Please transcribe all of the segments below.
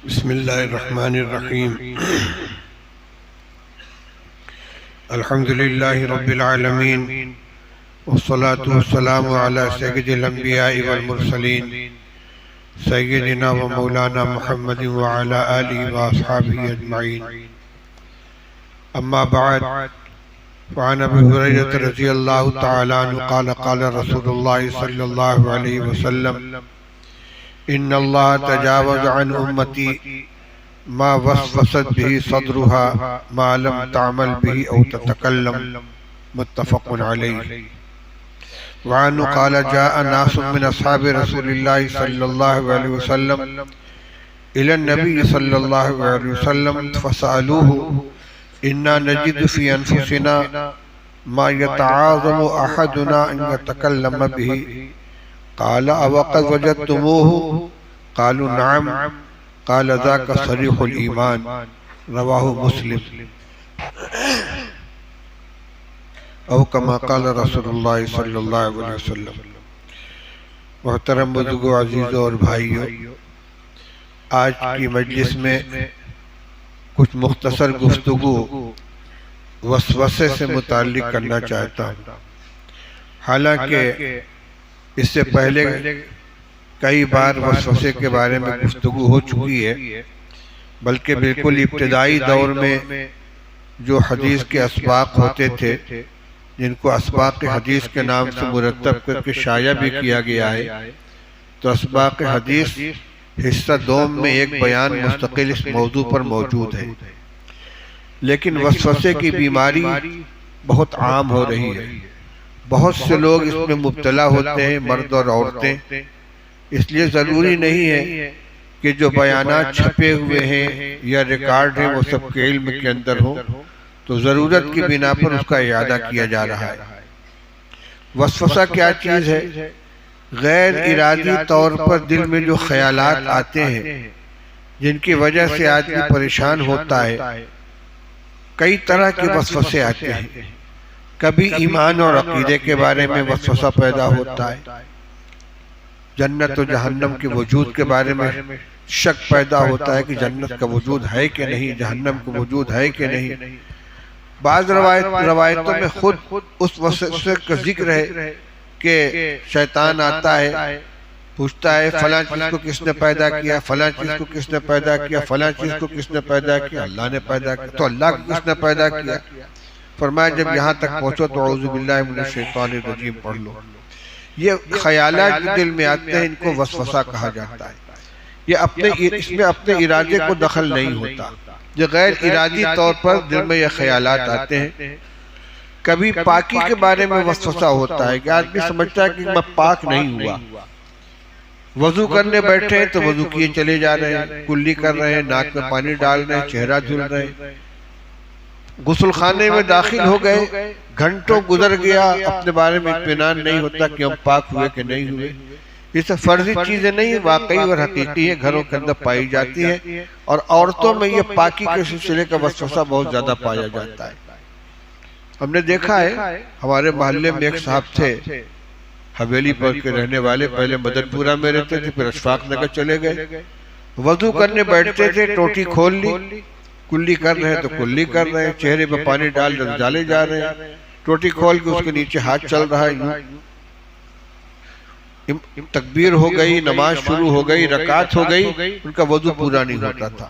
بسم اللہ الرحمن الرحیم الحمد للہ رب العالمین والصلاة والسلام علی سید الانبیاء والمرسلین سیدنا و مولانا محمد وعلی آلہ واصحابہ اجمعین اما بعد فعن ابی ہریرہ رضی اللہ تعالی عنہ قال قال رسول اللہ صلی اللہ علیہ وسلم ان اللہ تجاوز عن امتی ما وسوست به صدرها ما لم تعمل به او تتکلم متفق علیہ وعنہ قال جاء ناس من اصحاب رسول اللہ صلی اللہ علیہ وسلم الى النبی صلی اللہ علیہ وسلم فسألوه انا نجد في انفسنا ما يتعاظم احدنا ان يتكلم به قال اوقد وجدتموه قالوا نعم قال ذاك صريح الإيمان رواه مسلم او كما قال رسول اللہ صلی اللہ علیہ وسلم۔ محترم بزرگوں، عزیزوں اور بھائیوں، آج کی مجلس میں کچھ مختصر گفتگو وسوسے سے متعلق کرنا چاہتا ہوں۔ حالانکہ اس سے پہلے کئی بار وسوسے کے بارے میں گفتگو ہو چکی ہے، بلکہ بالکل ابتدائی دور میں جو حدیث کے اسباق ہوتے تھے، جن کو اسباق حدیث کے نام سے مرتب کر کے شائع بھی کیا گیا ہے، تو اسباق حدیث حصہ دوم میں ایک بیان مستقل اس موضوع پر موجود ہے۔ لیکن وسوسے کی بیماری بہت عام ہو رہی ہے، بہت سے لوگ اس میں مبتلا ہوتے ہیں، مرد اور عورتیں۔ اس لیے ضروری نہیں ہے کہ جو بیانات چھپے ہوئے ہیں یا ریکارڈ ہیں وہ سب کے علم کے اندر ہوں، تو ضرورت کی بنا پر اس کا اعادہ کیا جا رہا ہے۔ وسوسہ کیا چیز ہے؟ غیر ارادی طور پر دل میں جو خیالات آتے ہیں، جن کی وجہ سے آدمی پریشان ہوتا ہے۔ کئی طرح کے وسوسے آتے ہیں۔ کبھی ایمان اور عقیدے کے بارے میں وسوسہ پیدا ہوتا ہے، جنت و جہنم کے وجود کے بارے میں شک پیدا ہوتا ہے کہ جنت کا وجود ہے کہ نہیں، جہنم کا وجود ہے کہ نہیں۔ بعض روایتوں میں خود اس وسوسے کا ذکر ہے کہ شیطان آتا ہے، پوچھتا ہے فلاں چیز کو کس نے پیدا کیا، فلاں چیز کو کس نے پیدا کیا، فلاں چیز کو کس نے پیدا کیا، اللہ نے پیدا کیا۔ تو اللہ کو کس نے پیدا کیا؟ فرمایا جب یہاں تک پہنچو تو اعوذ باللہ من الشیطان الرجیم پڑھ لو۔ یہ خیالات جو دل میں آتے ہیں، ان کو وسوسہ کہا جاتا ہے۔ یہ اس میں اپنے ارادے کو دخل نہیں ہوتا، یہ غیر ارادی طور پر دل میں یہ خیالات آتے ہیں۔ کبھی پاکی کے بارے میں وسوسہ ہوتا ہے کہ آدمی سمجھتا ہے کہ میں پاک نہیں ہوا، وضو کرنے بیٹھے ہیں تو وضو کیے چلے جا رہے ہیں، کلی کر رہے ہیں، ناک میں پانی ڈال رہے ہیں، چہرہ دھل رہے ہیں، غسل خانے میں داخل ہو گئے، گھنٹوں گزر گیا، اپنے بارے میں اطمینان نہیں ہوتا کہ ہم پاک ہوئے کہ نہیں ہوئے۔ یہ سب فرضی چیزیں نہیں، واقعی اور حقیقی ہے، گھروں کے اندر پائی جاتی ہیں، اور عورتوں میں یہ پاکی کے سلسلے کا وسوسہ بہت زیادہ پایا جاتا ہے۔ ہم نے دیکھا ہے، ہمارے محلے میں ایک صاحب تھے، حویلی پر کے رہنے والے، پہلے مدن پورہ میں رہتے تھے، پھر اشفاق نگر چلے گئے۔ وضو کرنے بیٹھتے تھے، ٹوٹی کھول لی، کلی کر رہے ہیں تو کلی کر رہے ہیں، چہرے پہ پانی ڈالے جا رہے ہیں، ٹوٹی کھول کے اس کے نیچے ہاتھ چل رہا ہے، تکبیر ہو گئی، نماز شروع ہو گئی، رکعت ہو گئی، ان کا وضو پورا نہیں ہوتا تھا۔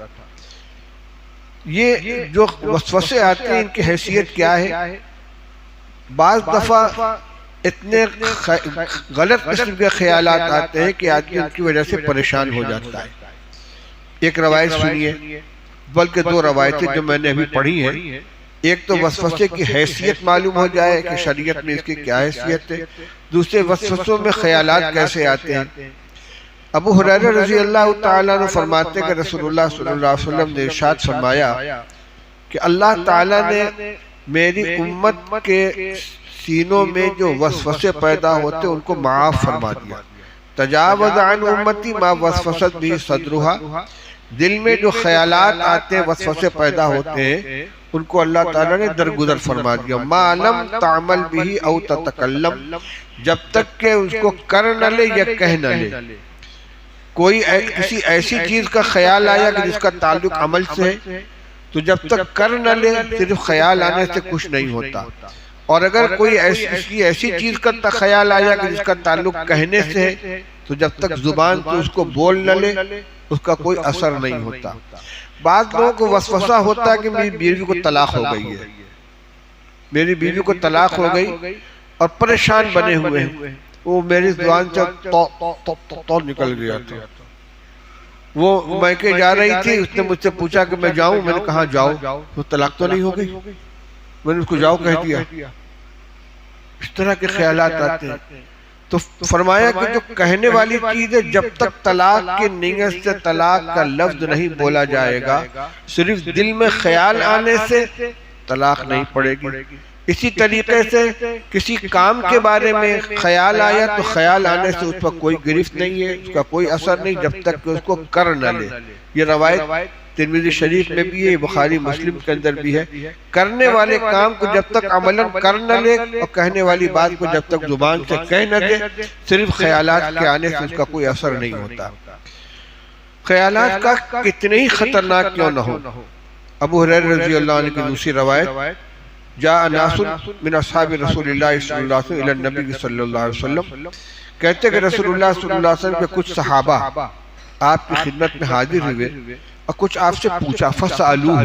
یہ جو وسوسے آتے ہیں، ان کی حیثیت کیا ہے؟ بعض دفعہ اتنے غلط قسم کے خیالات آتے ہیں کہ آدمی ان کی وجہ سے پریشان ہو جاتا ہے۔ ایک روایت سنیے، بلکہ دو روایتیں جو میں نے ابھی پڑھی ہیں۔ ایک تو وسوسے کی حیثیت معلوم ہو جائے کہ شریعت میں اس کی کیا حیثیت ہے، دوسرے وسوسوں میں خیالات کیسے آتے ہیں۔ ابو ہریرہ رضی اللہ تعالیٰ عنہ فرماتے کہ رسول اللہ صلی اللہ علیہ وسلم نے ارشاد فرمایا کہ اللہ تعالیٰ نے میری امت کے سینوں میں جو وسوسے پیدا ہوتے ان کو معاف فرما دیا۔ تجاوز عن امتی ما وسوست بھی صدرہا، دل میں جو خیالات آتے ہیں، وسوسے پیدا ہوتے ہیں، ان کو اللہ تعالیٰ نے درگزر فرما دیا۔ ما لم تعمل بھی او تتکلم، جب تک کہ اس کو کر نہ لے یا کہہ نہ لے۔ کوئی کسی ایسی چیز کا خیال آیا کہ جس کا تعلق عمل سے ہے تو جب تک کر نہ لے صرف خیال آنے سے کچھ نہیں ہوتا، اور اگر کوئی ایسی چیز کا خیال آیا کہ جس کا تعلق کہنے سے ہے تو جب تک زبان سے اس کو بول نہ لے اس کا کوئی اثر نہیں ہوتا۔ بعض لوگوں کو وسوسہ ہوتا ہے کہ میری بیوی کو طلاق ہو گئی ہے، میری بیوی کو طلاق ہو گئی اور پریشان بنے ہوئے ہیں، وہ میری زبان سے تو نکل گیا تھا، وہ میکے جا رہی تھی، اس نے مجھ سے پوچھا کہ میں جاؤں، میں نے کہا جاؤ، تو طلاق تو نہیں ہو گئی، میں نے اس کو جاؤ کہہ دیا۔ اس طرح کے خیالات آتے ہیں، تو فرمایا کہ جو کہنے والی چیز ہے جب تک طلاق کی نیت سے طلاق کا لفظ نہیں بولا جائے گا، صرف دل میں خیال آنے سے طلاق نہیں پڑے گی۔ اسی طریقے سے کسی کام کے بارے میں خیال آیا تو خیال آنے سے اس پر کوئی گرفت نہیں ہے، اس کا کوئی اثر نہیں جب تک کہ اس کو کر نہ لے۔ یہ روایت ترمذی شریف میں بھی ہے، بخاری مسلم کے اندر بھی ہے۔ کرنے والے کام کو جب تک عملاً کر نہ لے اور کہنے والی بات کو جب تک زبان سے کہہ نہ دے، صرف خیالات کے آنے سے اس کا کوئی اثر نہیں ہوتا۔ خیالات کا کتنے ہی خطرناک کیوں نہ ہو۔ ابو ہریرہ رضی اللہ عنہ کی دوسری روایت، جاء ناس من اصحاب رسول اللہ صلی اللہ علیہ وسلم الی النبی صلی اللہ علیہ وسلم، کہتے کہ رسول اللہ صلی اللہ علیہ وسلم کے کچھ صحابہ آپ کی خدمت میں حاضر ہوئے اور کچھ آپ سے پوچھا، فسألوہ،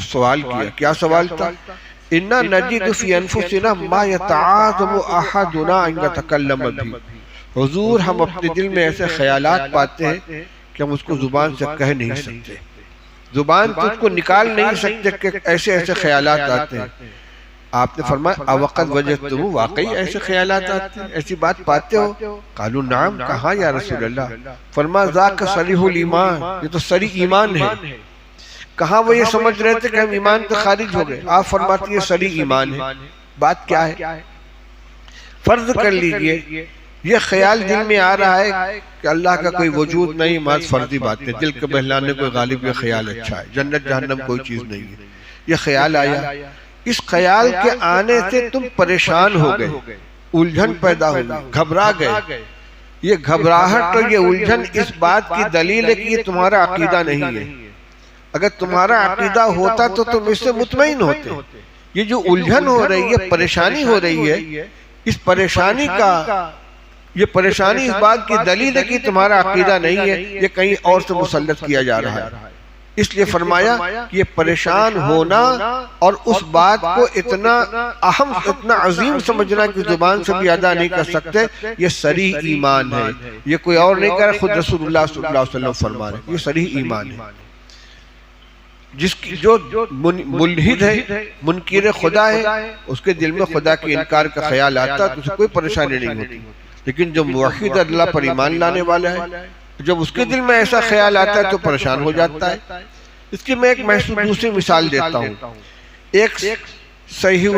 سوال کیا۔ کیا سوال تھا؟ انا نجد فی انفسنا ما یتعاظم احدنا ان یتکلم بھی، حضور ہم اپنے دل میں ایسے خیالات پاتے ہیں کہ ہم اس کو زبان سے کہہ نہیں سکتے، زبان سے اس کو نکال نہیں سکتے کہ ایسے ایسے خیالات آتے ہیں۔ آپ نے فرمایا اوقت وجدتم، واقعی ایسے خیالات آتے ہیں، ایسی بات پاتے ہو؟ قالوا نعم، کہاں یا رسول اللہ؟ فرمایا ذاک صریح الایمان، یہ تو صریح ایمان ہے۔ کہاں وہ یہ سمجھ رہے تھے کہ ہم ایمان سے خارج ہو گئے؟ آپ فرماتی ہیں صریح ایمان ہے۔ بات کیا ہے؟ فرض کر لیجئے یہ خیال دل میں آ رہا ہے کہ اللہ کا کوئی وجود نہیں، محض فرضی بات ہے، دل کے بہلانے کوئی غالب یہ خیال اچھا ہے، جنت جہنم کوئی چیز نہیں ہے، یہ خیال آیا۔ اس خیال کے آنے سے تم پریشان ہو گئے، الجھن پیدا ہوئی، گھبرا گئے۔ یہ گھبراہٹ اور یہ الجھن اس بات کی دلیل ہے کہ یہ تمہارا عقیدہ نہیں ہے۔ اگر تمہارا عقیدہ ہوتا تو تم اس سے مطمئن ہوتے۔ یہ جو الجھن ہو رہی ہے، پریشانی ہو رہی ہے، اس پریشانی کا یہ پریشانی اس بات کی دلیل ہے کہ تمہارا عقیدہ نہیں ہے، یہ کہیں اور سے مسلط کیا جا رہا ہے۔ اس لیے فرمایا کہ یہ پریشان ہونا اور اس بات کو اتنا اہم، اتنا عظیم سمجھنا کہ زبان سے بھی ادا نہیں کر سکتے، یہ صریح ایمان ہے۔ یہ کوئی اور نہیں کہہ رہا، خود رسول اللہ صلی اللہ علیہ وسلم فرما رہے ہیں، یہ صریح ایمان ہے۔ جس کی جو ملحد ہے، منکر خدا ہے، اس کے دل میں خدا کے انکار کا خیال آتا ہے تو اسے کوئی پریشانی نہیں ہوتی، لیکن جو موحد اللہ پر ایمان لانے والا ہے، جب اس کے دل میں ایسا خیال آتا ہے تو پریشان ہو جاتا ہے۔ اس کی میں ایک دوسری مثال دیتا ہوں۔ ایک صحیح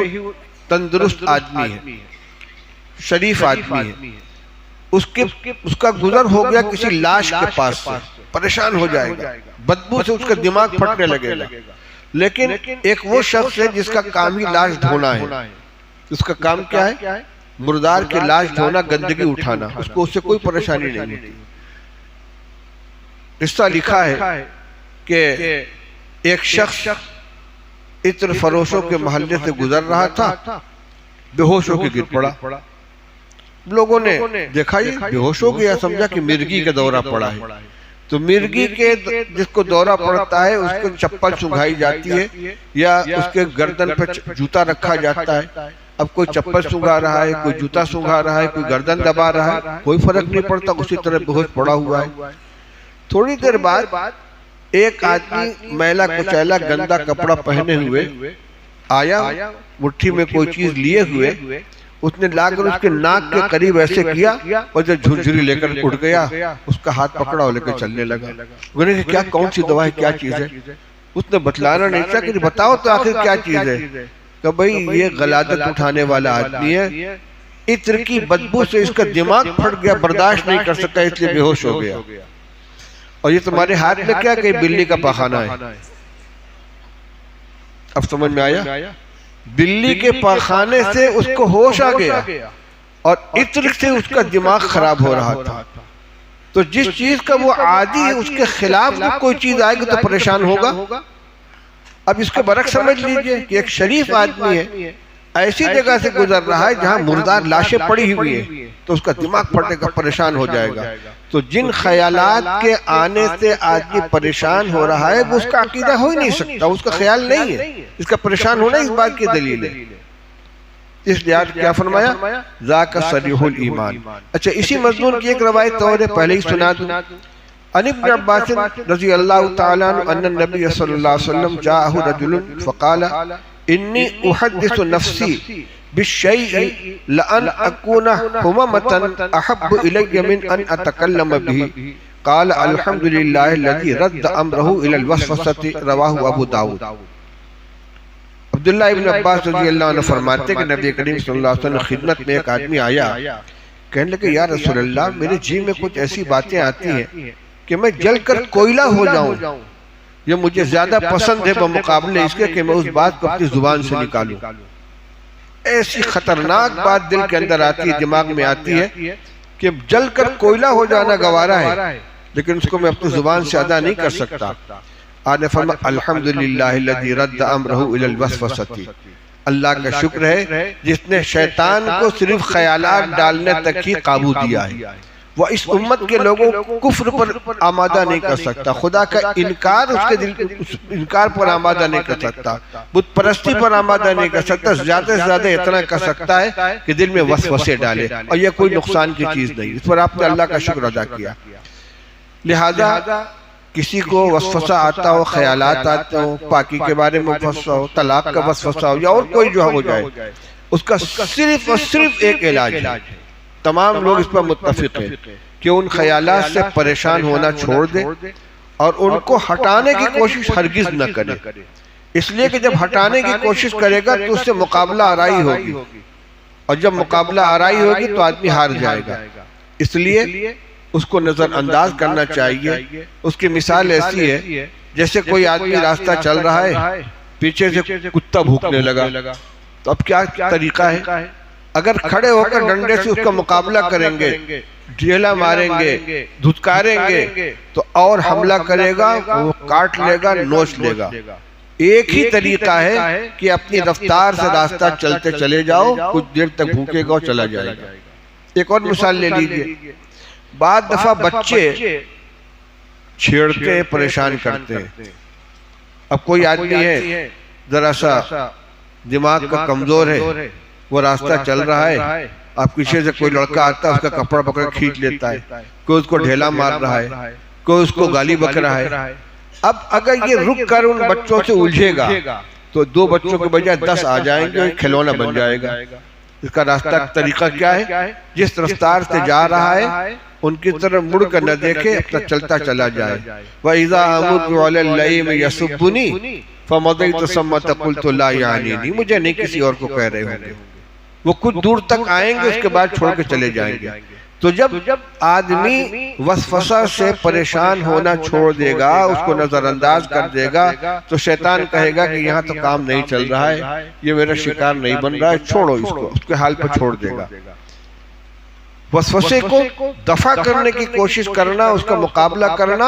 تندرست آدمی ہے، شریف آدمی ہے، اس کا گزر ہو گیا کسی لاش کے پاس سے، پریشان ہو جائے گا، بدبو سے اس کا دماغ پھٹنے لگے گا۔ لیکن ایک وہ شخص ہے جس کا کام ہی لاش دھونا ہے، اس کا کام کیا ہے؟ مردار کے لاش دھونا، گندگی اٹھانا، اس کو اس سے کوئی پریشانی نہیں ہوتی۔ قصہ لکھا ہے کہ ایک شخص عطر فروشوں کے محلے سے گزر رہا تھا، بے ہوش ہو کے گر پڑا۔ لوگوں نے دیکھا یہ بے ہوش ہو گیا، سمجھا کہ مرگی کا دورہ پڑا ہے۔ تو مرگی کے جس کو دورہ پڑتا ہے اس کو چپل سنگھائی جاتی ہے یا اس کے گردن پر جوتا رکھا جاتا ہے۔ اب کوئی چپل سنگھا رہا ہے، کوئی جوتا سنگھا رہا ہے، کوئی گردن دبا رہا ہے، کوئی فرق نہیں پڑتا، اسی طرح بے ہوش پڑا ہوا ہے۔ تھوڑی دیر بعد ایک آدمی میلا کچیلا گندا کپڑا پہنے ہوئے آیا، مٹھی میں کوئی چیز لیے ہوئے، اس نے لا کر اس کے ناک کے قریب ایسے کیا اور جب جھرجھری لے کر اٹھ گیا، اس کا ہاتھ پکڑا اور لے کر چلنے لگا۔ انہوں نے کہا کیا، کون سی دوا ہے، کیا چیز ہے؟ اس نے بتلانا نہیں چاہا کہ بتاؤ تو آخر کیا چیز ہے؟ کہ بھئی یہ غلادت اٹھانے والا آدمی ہے، عطر کی بدبو سے اس کا دماغ پھٹ گیا، برداشت نہیں کر سکا، اس لیے بے ہوش ہو گیا۔ اور یہ تمہارے ہاتھ میں کیا کہ بلی کا پاخانہ ہے؟ اب سمجھ میں آیا؟ بلی کے پاخانے سے اس کو ہوش آ گیا اور عطر سے اس کا دماغ خراب ہو رہا تھا۔ تو جس چیز کا وہ عادی ہے اس کے خلاف جب کوئی چیز آئے گی تو پریشان ہوگا۔ اب اس کے برعکس سمجھ لیجئے کہ ایک شریف آدمی ہے، ایسی جگہ سے گزر رہا ہے جہاں مردار لاشیں پڑی ہوئی ہیں، تو اس کا دماغ پھٹے گا، پریشان ہو جائے گا۔ تو جن خیالات کے آنے سے آدمی پریشان ہو رہا ہے وہ اس کا عقیدہ ہو ہی نہیں سکتا، اس کا خیال نہیں ہے، اس کا پریشان ہونا اس بات کی دلیل ہے۔ اس لیے آج کیا فرمایا؟ ذاک صریح الایمان۔ اچھا، اسی مضمون کی ایک روایت اور پہلے ہی سنا دوں۔ عن ابن عباس رضی اللہ تعالیٰ عنہ ان النبی صلی اللہ علیہ وسلم جاءہ رجل فقال انی احدث نفسی بالشیء لأن اکون حممة احب الی من ان اتکلم به قال الحمدللہ الذی رد امرہ الى الوسوسة رواہ ابو داود۔ عبداللہ ابن عباس رضی اللہ عنہ فرماتے کہ نبی کریم صلی اللہ علیہ وسلم خدمت میں ایک آدمی آیا، کہنے لگے یا رسول اللہ میرے جی میں کچھ ایسی باتیں آتی ہیں کہ میں جل کر کوئلہ ہو جاؤں، یہ مجھے زیادہ پسند ہے بمقابلے اس کے کہ میں اس بات کو اپنی زبان سے نکالوں۔ ایسی خطرناک بات دل کے اندر آتی ہے، دماغ میں آتی ہے کہ جل کر کوئلہ ہو جانا گوارا ہے، لیکن اس کو میں اپنی زبان سے ادا نہیں کر سکتا۔ آج نے فرمایا الحمدللہ الذی رد امرہ الی الوسوسۃ، اللہ کا شکر ہے جس نے شیطان کو صرف خیالات ڈالنے تک ہی قابو دیا ہے۔ وہ اس امت کے لوگوں کو کفر پر آمادہ نہیں کر سکتا، خدا کا انکار اس کے دل انکار پر آمادہ نہیں کر سکتا، بت پرستی پر آمادہ نہیں کر سکتا، زیادہ سے زیادہ اتنا کر سکتا ہے کہ دل میں وسوسے ڈالے، اور یہ کوئی نقصان کی چیز نہیں۔ اس پر آپ نے اللہ کا شکر ادا کیا۔ لہذا کسی کو وسوسہ آتا ہو، خیالات آتے ہو، پاکی کے بارے میں وسوسہ ہو، طلاق کا وسوسہ ہو، یا اور کوئی جو ہو جائے، اس کا صرف اور صرف ایک علاج ہے۔ تمام لوگ اس پر متفق ہیں کہ ان خیالات سے پریشان ہونا چھوڑ دیں اور ان کو ہٹانے کی کوشش ہرگز نہ کرے، اس لیے کہ جب ہٹانے کی کوشش کرے گا تو اس سے مقابلہ آرائی ہوگی، اور جب مقابلہ آرائی ہوگی تو آدمی ہار جائے گا۔ اس لیے اس کو نظر انداز کرنا چاہیے۔ اس کی مثال ایسی ہے جیسے کوئی آدمی راستہ چل رہا ہے، پیچھے سے کتا بھوکنے لگا، تو اب کیا طریقہ ہے؟ اگر کھڑے ہو کر ڈنڈے سے اس کا مقابلہ کریں گے، ڈھیلا ماریں گے، دھتکاریں گے، تو اور حملہ کرے گا، وہ کاٹ لے گا، نوچ لے گا۔ ایک ہی طریقہ ہے کہ اپنی رفتار سے راستہ چلتے چلے جاؤ، کچھ دیر تک بھوکے گا اور چلا جائے گا۔ ایک اور مثال لے لیجئے، بعض دفعہ بچے چھیڑتے ہیں، پریشان کرتے ہیں۔ اب کوئی آدمی ہے ذرا سا دماغ کا کمزور ہے، وہ راستہ چل رہا ہے، اب پیچھے سے کوئی لڑکا آتا ہے، اس کا کپڑا پکڑ کھینچ لیتا ہے، کوئی اس کو ڈھیلا مار رہا ہے، کوئی اس کو گالی بک رہا ہے۔ اب اگر یہ رک کر ان بچوں سے الجھے گا تو 2 بچوں کے بجائے 10 آ جائیں گے، ایک کھلونا بن جائے گا۔ اس کا راستہ طریقہ کیا ہے؟ جس رفتار سے جا رہا ہے ان کی طرف مڑ کر نہ دیکھے، اپنا چلتا چلا جائے۔ وَإِذَا أَمُرُّ عَلَى اللَّئِيمِ يَسُبُّنِي فَمَضَيْتُ ثُمَّ قُلْتُ لَا يَعْنِينِي، مجھے نہیں کسی اور کو کہہ رہے ہوں گے۔ وہ کچھ دور تک آئیں گے، اس کے بعد چھوڑ کے چلے جائیں گے۔ تو جب آدمی وسوسہ سے پریشان ہونا چھوڑ دے گا، اس کو نظر انداز کر دے گا، تو شیطان کہے گا کہ یہاں تو کام نہیں چل رہا ہے، یہ میرا شکار نہیں بن رہا ہے، چھوڑو اس کو، اس کے حال پہ چھوڑ دے گا۔ وسوسے کو دفع کرنے کی کوشش کرنا، اس کا مقابلہ کرنا،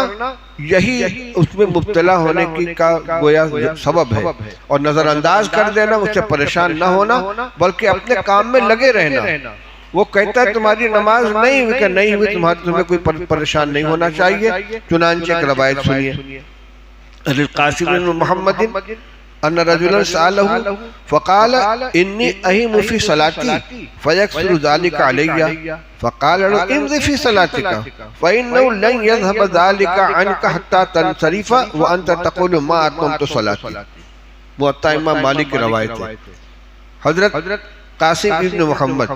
یہی اس میں مبتلا ہونے کی کا گویا سبب ہے۔ اور نظر انداز کر دینا، اس سے پریشان نہ ہونا، بلکہ اپنے کام میں لگے رہنا۔ وہ کہتا ہے تمہاری نماز نہیں ہوئی کہ نہیں ہوئی، تمہیں کوئی پریشان نہیں ہونا چاہیے۔ چنانچہ ایک روایت سنیے، القاسم بن محمد ان رجلا سألہ فقال انی اہم فی صلاتی فیکسر ذلک علی فقال له امض فی صلاتک فإنه لن يذهب ذلك عنك حتى تنصرف وانت تقول ما اتممت صلاتی۔ موطا امام مالک کی روایت ہے۔ حضرت قاسم ابن محمد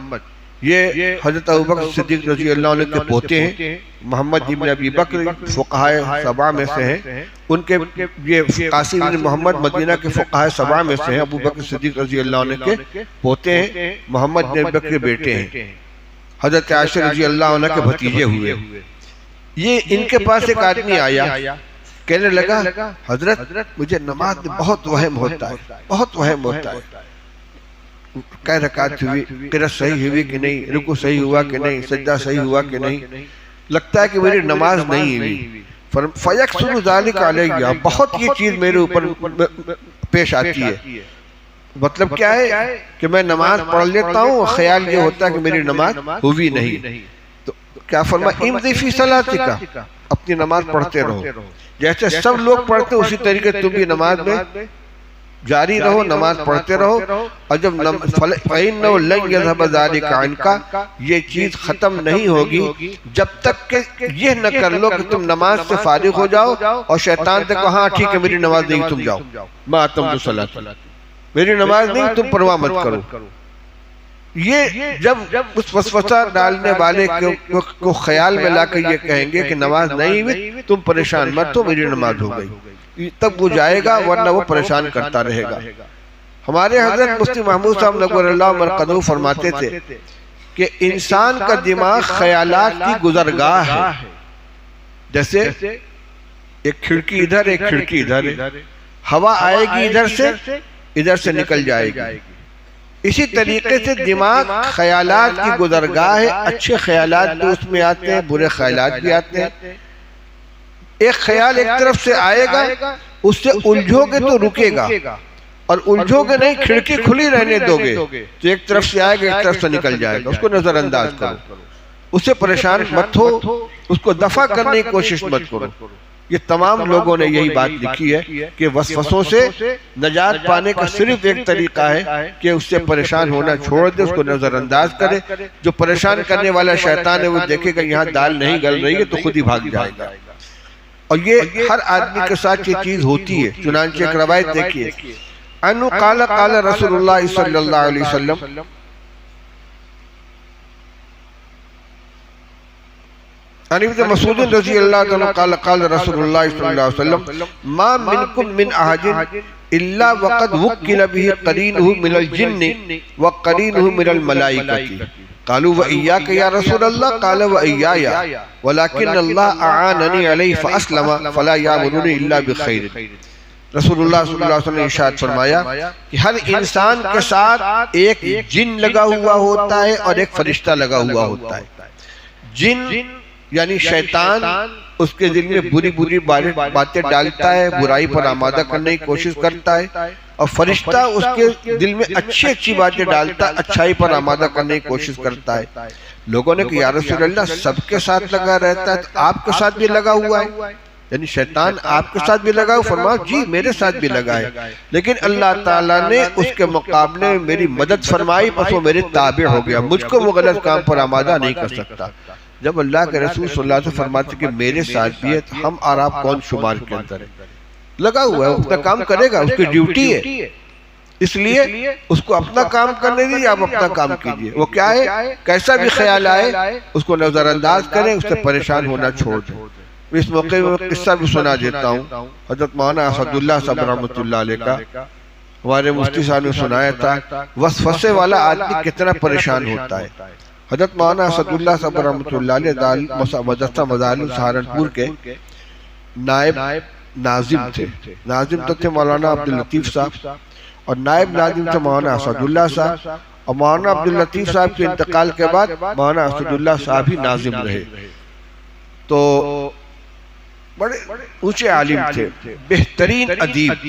یہ حضرت ابوبکر صدیق رضی اللہ عنہ کے پوتے ہیں، محمد ابن ابی بکر فقہائے 7 میں سے ہیں، ان کے یہ قاسم ابن محمد مدینہ کے فقہائے 7 میں سے ہیں، ابوبکر صدیق رضی اللہ عنہ کے پوتے ہیں، محمد ابن ابی بکر کے بیٹے ہیں، حضرت عائشہ رضی اللہ عنہ کے بھتیجے ہوئے۔ یہ ان کے پاس ایک آدمی آیا، کہنے لگا حضرت مجھے نماز میں بہت وہم ہوتا ہے، بہت وہم ہوتا ہے، کئی رکعت ہوئی، قرأت صحیح ہوئی کہ نہیں، رکوع صحیح ہوا کہ نہیں، سجدہ صحیح ہوا کہ نہیں۔ لگتا ہے کہ میری نماز نہیں ہوئی. فَيَكْسُرُ ذَلِكَ عَلَيَّ، بہت یہ چیز میرے اوپر پیش آتی ہے. مطلب کیا ہے کہ میں نماز پڑھ لیتا ہوں، خیال یہ ہوتا ہے کہ میری نماز ہوئی نہیں. تو کیا فرمایا اِمْضِ فِي صَلَاتِكَ، اپنی نماز پڑھتے رہو. جیسے سب لوگ پڑھتے اسی طریقے تم بھی نماز میں جاری رہو، نماز پڑھتے رہو. اور جب فَإِنَّهُ لَنْ يَذْهَبَ ذَلِكَ عَنْكَ، یہ چیز ختم نہیں ہوگی جب تک کہ یہ نہ کر لو کہ تم نماز سے فارغ ہو جاؤ اور شیطان سے کہو ہاں ٹھیک ہے میری نماز نہیں، تم جاؤ، مَا أَتَمْتُ صَلَاتِي، میری نماز نہیں، تم پرواہ مت کرو. یہ جب اس وسوسہ ڈالنے والے کو خیال میں لا کر یہ کہیں گے کہ نماز نہیں ہوئی، تم پریشان مت ہو، میری نماز ہو گئی، تب وہ جائے گا، ورنہ وہ پریشان کرتا رہے گا. ہمارے حضرت مفتی محمود صاحب نور اللہ مرقدہ فرماتے تھے کہ انسان کا دماغ خیالات کی گزرگاہ ہے. جیسے ایک کھڑکی ادھر، ایک کھڑکی ادھر ہے، ہوا آئے گی ادھر سے نکل جائے گی. اسی طریقے سے دماغ خیالات کی گزرگاہ ہے. اچھے خیالات بھی اس میں آتے ہیں، برے خیالات بھی آتے ہیں. ایک خیال ایک طرف سے آئے گا، اس سے الجھو گے تو رکے گا، اور الجھو گے نہیں، کھڑکی کھلی رہنے دو گے تو ایک طرف سے آئے گا، ایک طرف سے نکل جائے گا. اس کو نظر انداز کرو، اس سے پریشان مت ہو، اس کو دفع کرنے کی کوشش مت کرو. یہ تمام لوگوں نے یہی بات لکھی ہے کہ وسوسوں سے نجات پانے کا صرف ایک طریقہ ہے کہ اس سے پریشان ہونا چھوڑ دے، اس کو نظر انداز کرے. جو پریشان کرنے والا شیطان ہے وہ دیکھے گا یہاں دال نہیں گل رہی ہے تو خود ہی بھاگ جائے گا. اور یہ ہر آدمی کے ساتھ یہ چیز ہوتی ہے. چنانچہ ایک روایت دیکھیے، انو قال قال رسول اللہ صلی اللہ علیہ وسلم، عن ابن مسعود رضی اللہ عنہ قال قال رسول اللہ صلی اللہ علیہ وسلم، ما منکم من احد الا وقد وکل به قرینہ من الجن وقرینہ من الملائکۃ. قالوا وإياك يا رسول الله، قال وإياي ولكن الله أعانني عليه فأسلم فلا يأمرني إلا بخير. رسول اللہ صلی اللہ علیہ وسلم نے ارشاد فرمایا کہ ہر انسان کے ساتھ ایک جن لگا ہوا ہوتا ہے اور ایک فرشتہ لگا ہوا ہوتا ہے. جن یعنی شیطان اس کے دل میں بری بری باتیں ڈالتا ہے، برائی پر آمادہ کرنے کی کوشش کرتا ہے، اور فرشتہ اس کے دل میں اچھی اچھی باتیں ڈالتا ہے، اچھائی پر آمادہ کرنے کی کوشش کرتا ہے. لوگوں نے کہا یا رسول اللہ سب کے ساتھ لگا رہتا ہے تو آپ کے ساتھ بھی لگا ہوا ہے، یعنی شیطان آپ کے ساتھ بھی لگا ہوا؟ فرمایا جی میرے ساتھ بھی لگا ہے، لیکن اللہ تعالیٰ نے اس کے مقابلے میں میری مدد فرمائی، پس وہ میرے تابع ہو گیا، مجھ کو وہ غلط کام پر آمادہ نہیں کر سکتا. جب اللہ کے رسول صلی اللہ علیہ وسلم فرماتے کہ میرے ساتھ بھی ہے، تو ہم اور آپ کون شمار کے اندر ہے؟ لگا ہوا ہے، اپنا کام کرے گا، اس کی ڈیوٹی ہے، اس لیے اس کو اپنا کام کرنے دیجیے، آپ اپنا کام کیجیے. وہ کیا ہے، کیسا بھی خیال آئے اس کو نظر انداز کریں، اس سے پریشان ہونا چھوڑ دیں. اس موقع میں قصہ بھی سنا دیتا ہوں. حضرت مولانا اسد اللہ صاحب رحمۃ اللہ علیہ کا ہمارے مفتی صاحب نے سنایا تھا وسوسے والا آدمی کتنا پریشان ہوتا ہے. حضرت مولانا اسد اللہ صاحب رحمۃ اللہ علیہ مدرسہ مظاہر سہارنپور کے نائب ناظم تھے. ناظم تو تھے مولانا عبداللطیف صاحب، اور نائب ناظم تھے مولانا اسد اللہ صاحب. اور مولانا عبداللطیف صاحب کے انتقال کے بعد مولانا اسد اللہ صاحب ہی ناظم رہے. تو بڑے اونچے عالم تھے، بہترین ادیب،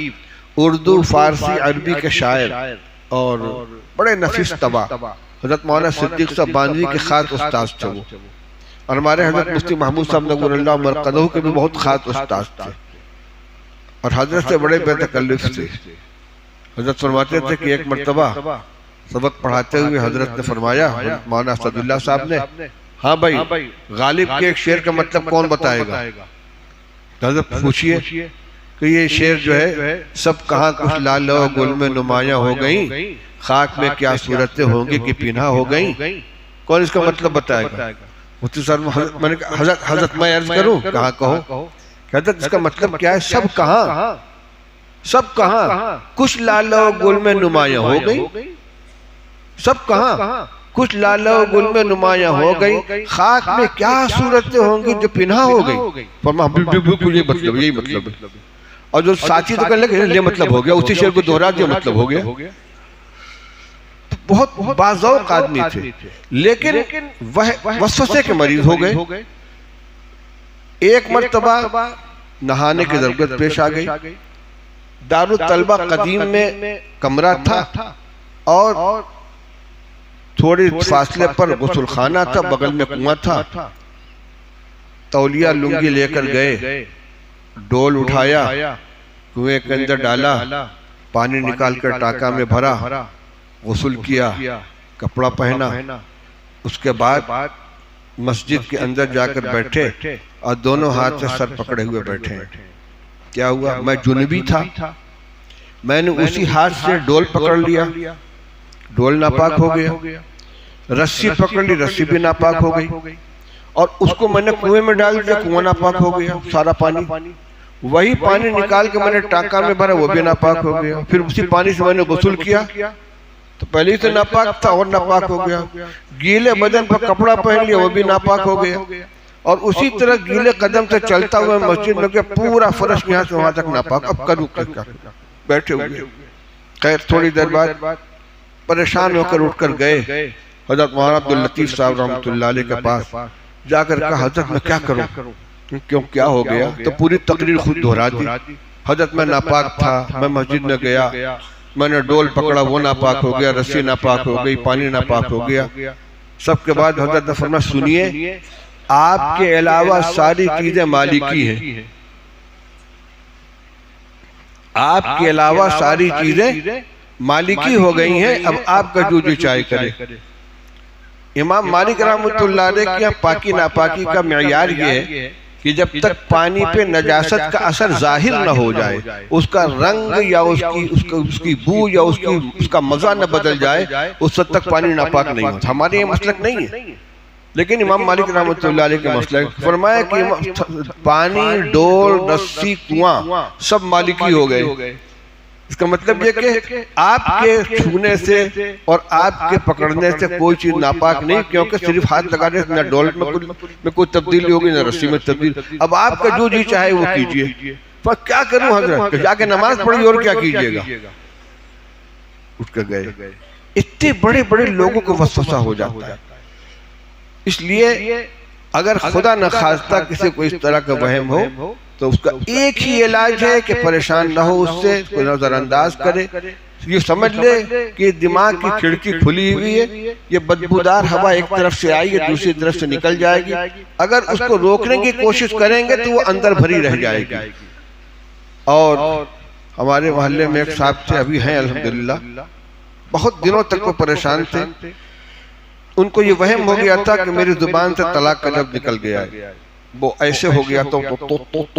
اردو فارسی عربی کے شاعر، اور بڑے نفیس طبع. حضرت مولانا صدیق صاحب بانوی کے خاص استاد تھے وہ، اور ہمارے حضرت مفتی محمود صاحب نور اللہ مرقدہ کے بھی بہت خاص استاد تھے، اور حضرت سے بڑے بے تکلف تھے. حضرت فرماتے تھے کہ ایک مرتبہ سبق پڑھاتے ہوئے حضرت نے فرمایا، مولانا اسد اللہ صاحب نے، ہاں بھائی غالب کے ایک شعر کا مطلب کون بتائے گا؟ حضرت پوچھئے کہ یہ شعر جو ہے، سب کہاں کچھ لال و گل میں نمایاں ہو گئیں، خاک میں کیا صورتیں ہوں گی کہ پنہا ہو گئیں، کون اس کا مطلب بتائے گا؟ مفتی صاحب میں نے کہا حضرت میں عرض کروں؟ کہاں کہو. حضرت اس کا مطلب کیا ہے؟ سب کہاں، سب کہاں کچھ لال و گل میں نمایاں ہو گئیں، سب کہاں کچھ لال و گل میں نمایاں ہو گئی، خاک میں کیا صورتیں ہوں گی جو پنہا ہو گئی. فرمایا بالکل یہ مطلب، یہی مطلب ہے. اور جو ساتھی تو کہنے لگے یہ مطلب ہو گیا، اسی شعر کو دوہرا دیا، مطلب ہو گیا. بہت باذوق آدمی تھے، لیکن وسوسے کے مریض ہو گئے. ایک مرتبہ نہانے کی ضرورت پیش آ گئی. دارالطلبہ قدیم میں کمرہ تھا اور تھوڑی فاصلے پر غسل خانہ تھا، بغل میں کنواں تھا. تولیہ لنگی لے کر گئے، ڈول اٹھایا، کنویں کے اندر ڈالا، پانی نکال کر ٹانکا میں بھرا، غسل کیا، کپڑا پہنا. اس کے بعد مسجد کے اندر جا کر بیٹھے اور دونوں ہاتھ سے سر پکڑے ہوئے بیٹھے. کیا ہوا؟ میں جنبی تھا، میں نے اسی ہاتھ سے ڈول پکڑ لیا، ڈول ناپاک ہو گیا. رسی پکڑ لی، رسی بھی ناپاک ہو گئی. اور اس کو میں نے کنویں میں ڈال دیا، کنواں ناپاک ہو گیا سارا پانی. وہی پانی نکال کے میں نے ٹانکا میں بھرا، وہ بھی ناپاک ہو گیا. پھر اسی پانی سے میں نے غسل کیا تو پہلے سے ناپاک تھا اور ناپاک ہو گیا. گیلے بدن پر کپڑا پہن لیا، وہ بھی ناپاک ہو گیا. اور اسی طرح گیلے قدم سے چلتا ہوا مسجد میں گیا، پورا فرش یہاں سے وہاں تک ناپاک. اب کروں کیا؟ بیٹھے ہوئے. خیر تھوڑی دیر بعد پریشان ہو کر اٹھ کر گئے حضرت مولانا عبداللطیف صاحب رحمۃ اللہ علیہ کے پاس. جا کر کہا حضرت میں کیا کروں؟ کیوں کیا ہو گیا؟ تو پوری تقریر خود دہرا دی. حضرت میں ناپاک تھا، میں مسجد میں گیا، میں نے ڈول پکڑا، وہ ناپاک ہو گیا، رسی ناپاک ہو گئی، پانی ناپاک ہو گیا. سب کے بعد حضرت نے فرمایا سنیے، آپ کے علاوہ ساری چیزیں مالکی ہیں. آپ کے علاوہ ساری چیزیں مالکی ہو گئی ہیں، اب آپ کا جو جی چاہے کرے. امام مالک رحمۃ اللہ علیہ کی پاکی ناپاکی کا معیار یہ ہے کہ جب تک پانی پہ نجاست کا اثر ظاہر نہ ہو جائے، اس کا رنگ یا اس کی بو یا اس کا مزہ نہ بدل جائے، اس وقت تک پانی ناپاک نہیں ہوتا. ہمارے یہ مسلک نہیں ہے، لیکن امام مالک رحمۃ اللہ علیہ کے مسلک فرمایا کہ پانی، ڈول، رسی، کنواں سب مالکی ہو گئے. اس کا مطلب یہ کہ آپ کے چھونے سے اور آپ کے پکڑنے سے کوئی چیز ناپاک نہیں، کیونکہ صرف ہاتھ لگانے سے نہ ڈول میں کوئی تبدیلی ہوگی نہ رسی میں تبدیلی. اب آپ کا جو جی چاہے وہ کیجئے. پر کیا کروں حضرت؟ جا کے نماز پڑھی اور کیا کیجئے گا؟ اٹھ کر گئے. اتنے بڑے بڑے لوگوں کو وسوسہ ہو جاتا ہے. اس لیے اگر خدا نخواستہ کسی کو اس طرح کا وہم ہو تو اس کا ایک ہی علاج ہے کہ پریشان نہ ہو، اس سے کوئی نظر انداز کرے. یہ سمجھ لے کہ دماغ کی کھڑکی کھلی ہوئی ہے، یہ بدبودار ہوا ایک طرف سے آئی ہے، دوسری طرف سے نکل جائے گی. اگر اس کو روکنے کی کوشش کریں گے تو وہ اندر بھری رہ جائے گی. اور ہمارے محلے میں ایک صاحب تھے، ابھی ہیں الحمدللہ، بہت دنوں تک وہ پریشان تھے. ان کو یہ وہم ہو گیا تھا کہ میری زبان سے طلاق کا لفظ نکل گیا ہے. وہ ایسے ہو گیا تو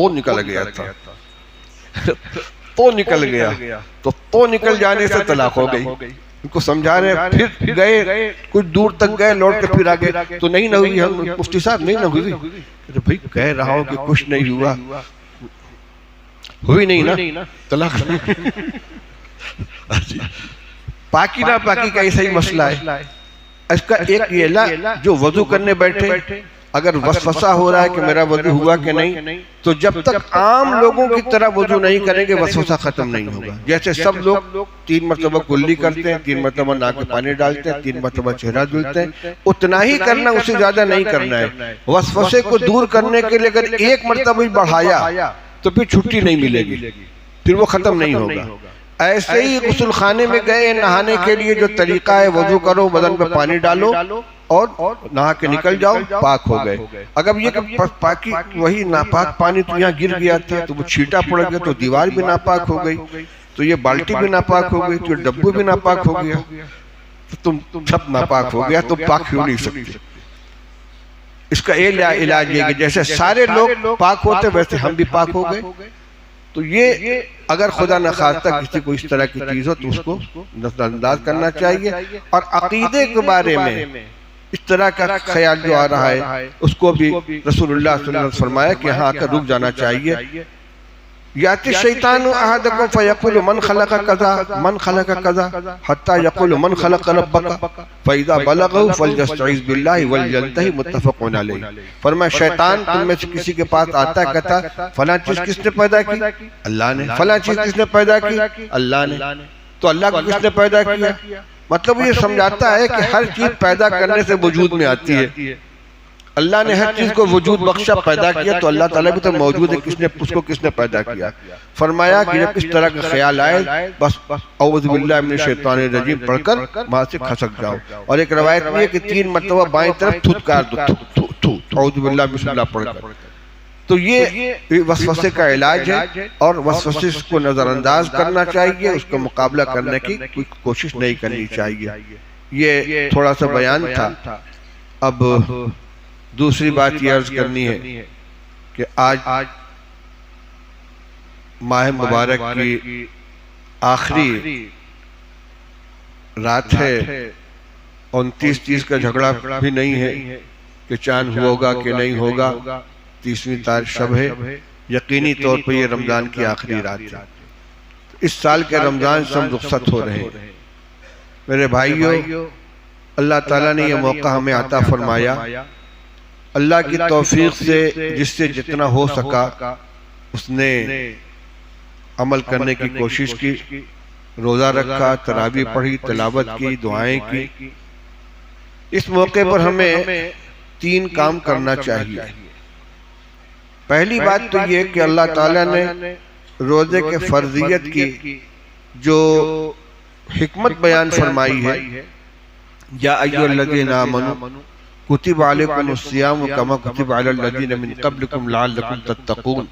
نکل گیا تھا، تو نکل گیا تو نکل جانے سے طلاق ہو گئی. ان کو سمجھانے پھر گئے، کچھ دور تک گئے، لوٹ کے پھر آگے تو نہیں نہ ہوئی. ہم مفتی صاحب نہیں نہ ہوئی. بھئی کہہ رہا ہوں کہ کچھ نہیں ہوا. ہوئی نہیں نا طلاق. پاکی نہ پاکی کا ایسا ہی مسئلہ ہے. اس کا ایک یہ جو وضو کرنے بیٹھے، اگر وسوسہ ہو رہا ہے کہ میرا وضو ہوا کہ نہیں، تو جب تک عام لوگوں کی طرح وضو نہیں کریں گے وسوسہ ختم نہیں ہوگا. جیسے سب لوگ 3 مرتبہ کلی کرتے ہیں، 3 مرتبہ ناک میں پانی ڈالتے ہیں، 3 مرتبہ چہرہ دھلتے ہیں، اتنا ہی کرنا، اس سے زیادہ نہیں کرنا ہے. وسوسے کو دور کرنے کے لیے اگر ایک مرتبہ بڑھایا تو پھر چھٹی نہیں ملے گی، پھر وہ ختم نہیں ہوگا. ایسے ہی غسل خانے میں گئے نہانے کے لیے جو طریقہ ہے، وضو کرو، بدن پہ پانی ڈالو اور نہا کے نکل جاؤ، پاک ہو گئے. اگر یہ کہ پاکی وہی ناپاک پانی تو یہاں گر گیا تھا تو وہ چھیٹا پڑ گیا تو دیوار بھی ناپاک ہو گئی، تو یہ بالٹی بھی ناپاک ہو گئی، تو یہ ڈبو بھی ناپاک ہو گیا، تو تم سب ناپاک ہو گیا، تو پاک کیوں نہیں سکتے. اس کا علاج یہ کہ جیسے سارے لوگ پاک ہوتے ویسے ہم بھی پاک ہو گئے. تو یہ اگر خدا نخواستہ کسی کو اس طرح کی چیز ہو تو اس کو نظر انداز کرنا چاہیے. اور عقیدے کے بارے میں اس طرح کا خیال جو آ رہا ہے اس کو بھی رسول اللہ صلی اللہ علیہ وسلم فرمایا کہ ہاں کر رک جانا چاہیے. یاتی الشیطان احدکم فیقول من خلق کذا من خلق کذا حتی یقول من خلق ربک فاذا بلغه فلیستعیذ باللہ ولینتہی. متفق علیہ. فرمایا شیطان تم میں سے کسی کے پاس آتا ہے، کہتا فلاں چیز کس نے پیدا کی؟ اللہ نے. فلاں چیز کس نے پیدا کی؟ اللہ نے. تو اللہ کو کس نے پیدا کیا؟ مطلب یہ سمجھاتا ہے کہ ہر چیز پیدا کرنے سے وجود میں آتی ہے. اللہ نے ہر چیز کو وجود بخشا پیدا کیا تو اللہ تعالیٰ بھی تو موجود ہے، اس کو کس نے پیدا کیا؟ فرمایا کہ جب اس طرح کا خیال آئے بس اعوذ باللہ من الشیطان الرجیم پڑھ کر وہاں سے کھسک جاؤ. اور ایک روایت میں ہے کہ 3 مرتبہ بائیں طرف تھتکار دو، اعوذ باللہ من الشیطان پڑھ کر. تو یہ وسوسے کا علاج ہے، اور وسوسے کو نظر انداز کرنا چاہیے، اس کا مقابلہ کرنے کی کوئی کوشش نہیں کرنی چاہیے. یہ تھوڑا سا بیان تھا. اب دوسری بات یہ عرض کرنی ہے کہ آج ماہ مبارک کی آخری رات ہے. 29-30 کا جھگڑا بھی نہیں ہے کہ چاند ہوگا کہ نہیں ہوگا. 30ویں تاریخ شب ہے. یقینی طور پر یہ رمضان کی آخری رات ہے. اس سال کے رمضان سے ہم رخصت ہو رہے ہیں. میرے بھائیوں، اللہ تعالیٰ نے یہ موقع ہمیں عطا فرمایا. اللہ کی توفیق سے جس سے جتنا ہو سکا اس نے عمل کرنے کی کوشش کی. روزہ رکھا، تراویح پڑھی، تلاوت کی، دعائیں کی. اس موقع پر ہمیں 3 کام کرنا چاہیے. پہلی بات تو یہ کہ اللہ تعالیٰ نے روزے کے فرضیت کی جو حکمت بیان فرمائی ہے، یا ایھا الذین آمنوا کتب علیکم الصیام کما کتب علی الذین من قبلکم لعلکم تتقون.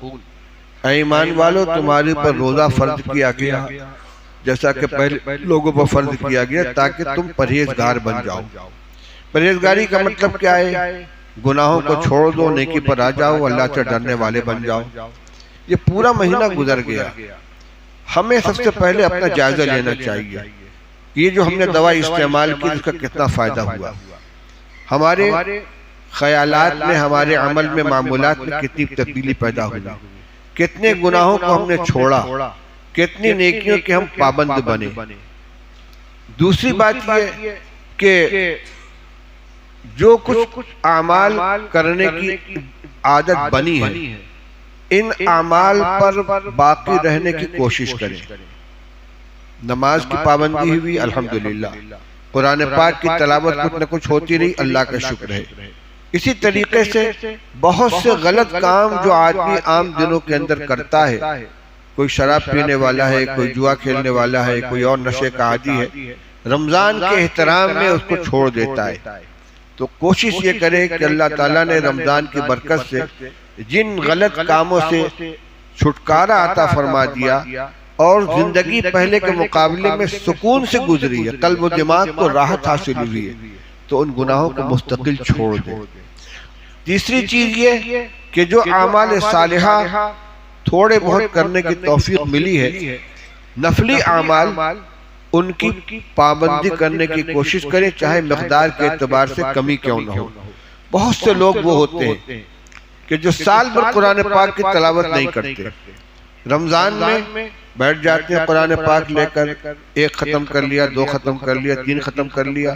اے ایمان والو، تمہارے پر روزہ فرض کیا گیا جیسا کہ پہلے لوگوں پر فرض کیا گیا تاکہ تم پرہیزگار بن جاؤ. پرہیزگاری کا مطلب کیا ہے؟ گناہوں کو چھوڑ دو، نیکی پر آ جاؤ، اللہ سے ڈرنے والے بن جاؤ. یہ پورا مہینہ گزر گیا. ہمیں سب سے پہلے اپنا جائزہ لینا چاہیے کہ یہ جو ہم نے دوائی استعمال کی اس کا کتنا فائدہ ہوا. ہمارے خیالات میں، ہمارے عمل میں، معمولات میں کتنی تبدیلی پیدا ہوئی. کتنے گناہوں کو ہم نے چھوڑا، کتنی نیکیوں کے ہم پابند بنے. دوسری بات یہ کہ جو کچھ اعمال کرنے کی عادت بنی ہے، ان اعمال پر باقی رہنے کی کوشش کریں. نماز کی پابندی ہوئی، الحمدللہ. قرآن پاک کی تلاوت کچھ نہ کچھ ہوتی رہی، اللہ کا شکر ہے. اسی طریقے سے بہت سے غلط کام جو آدمی عام دنوں کے اندر کرتا ہے، کوئی شراب پینے والا ہے، کوئی جوا کھیلنے والا ہے، کوئی اور نشے کا عادی ہے، رمضان کے احترام میں اس کو چھوڑ دیتا ہے. تو کوشش یہ کرے کہ اللہ تعالیٰ نے رمضان کی برکت سے جن غلط کاموں سے چھٹکارا عطا فرما دیا اور زندگی پہلے کے مقابلے میں سکون سے گزری ہے، قلب و دماغ کو راحت حاصل ہوئی ہے، تو ان گناہوں کو مستقل چھوڑ دے. تیسری چیز یہ کہ جو اعمال صالحہ تھوڑے بہت کرنے کی توفیق ملی ہے، نفلی اعمال، ان کی پابندی کرنے کی کوشش کریں، چاہے مقدار کے اعتبار سے کمی کیوں نہ ہو. بہت سے لوگ وہ ہوتے ہیں کہ جو سال بھر قرآن پاک کی تلاوت نہیں کرتے، رمضان میں بیٹھ جاتے ہیں قرآن پاک لے کر، 1 ختم کر لیا، 2 ختم کر لیا، 3 ختم کر لیا.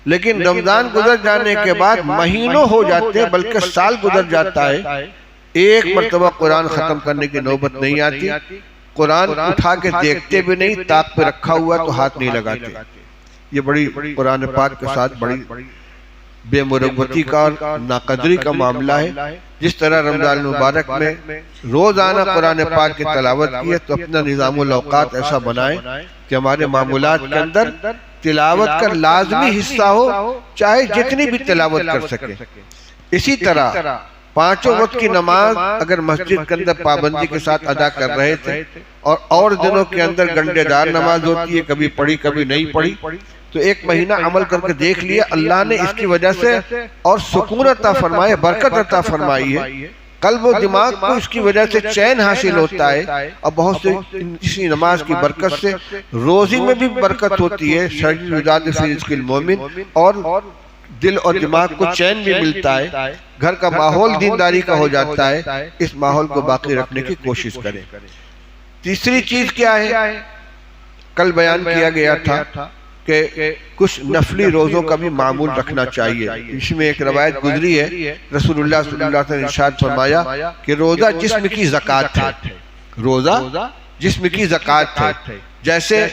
لیکن رمضان گزر جانے کے بعد مہینوں ہو جاتے ہیں، بلکہ سال گزر جاتا ہے، 1 مرتبہ قرآن ختم کرنے کی نوبت نہیں آتی. قرآن اٹھا کے دیکھتے بھی نہیں، طاق پہ رکھا ہوا تو ہاتھ نہیں لگاتے. یہ بڑی قرآن پاک کے ساتھ بڑی بے مروتی کا اور ناقدری کا معاملہ ہے. جس طرح رمضان المبارک میں روزانہ قرآن پاک کی تلاوت کی ہے، تو اپنا نظام الاوقات ایسا بنائیں کہ ہمارے معمولات کے اندر تلاوت کا لازمی حصہ ہو، چاہے جتنی بھی تلاوت کر سکے. اسی طرح 5 وقت کی نماز اگر مسجد کے اندر پابندی کے ساتھ ادا کر رہے تھے، اور دنوں کے اندر گنڈے دار نماز ہوتی ہے، کبھی پڑھی کبھی نہیں پڑھی، تو 1 مہینہ عمل کر کے دیکھ لیا، اللہ نے اس کی وجہ سے اور سکون عطا فرمائے، برکت عطا فرمائی ہے. قلب و دماغ کو اس کی وجہ سے چین حاصل ہوتا ہے، اور بہت سے اسی نماز کی برکت سے روزی میں بھی برکت ہوتی ہے. شریر وزاد فی رزق المومن، اور دل اور دماغ کو چین بھی ملتا ہے. گھر کا ماحول دینداری کا ہو جاتا ہے. اس ماحول کو باقی رکھنے کی کوشش کریں. تیسری چیز کیا ہے؟ کل بیان کیا گیا تھا کہ کچھ نفلی روزوں کا بھی معمول رکھنا چاہیے. اس میں ایک روایت گزری ہے، رسول اللہ صلی اللہ علیہ وسلم نے ارشاد فرمایا کہ روزہ جسم کی زکوٰۃ ہے. روزہ جسم کی زکوٰۃ ہے. جیسے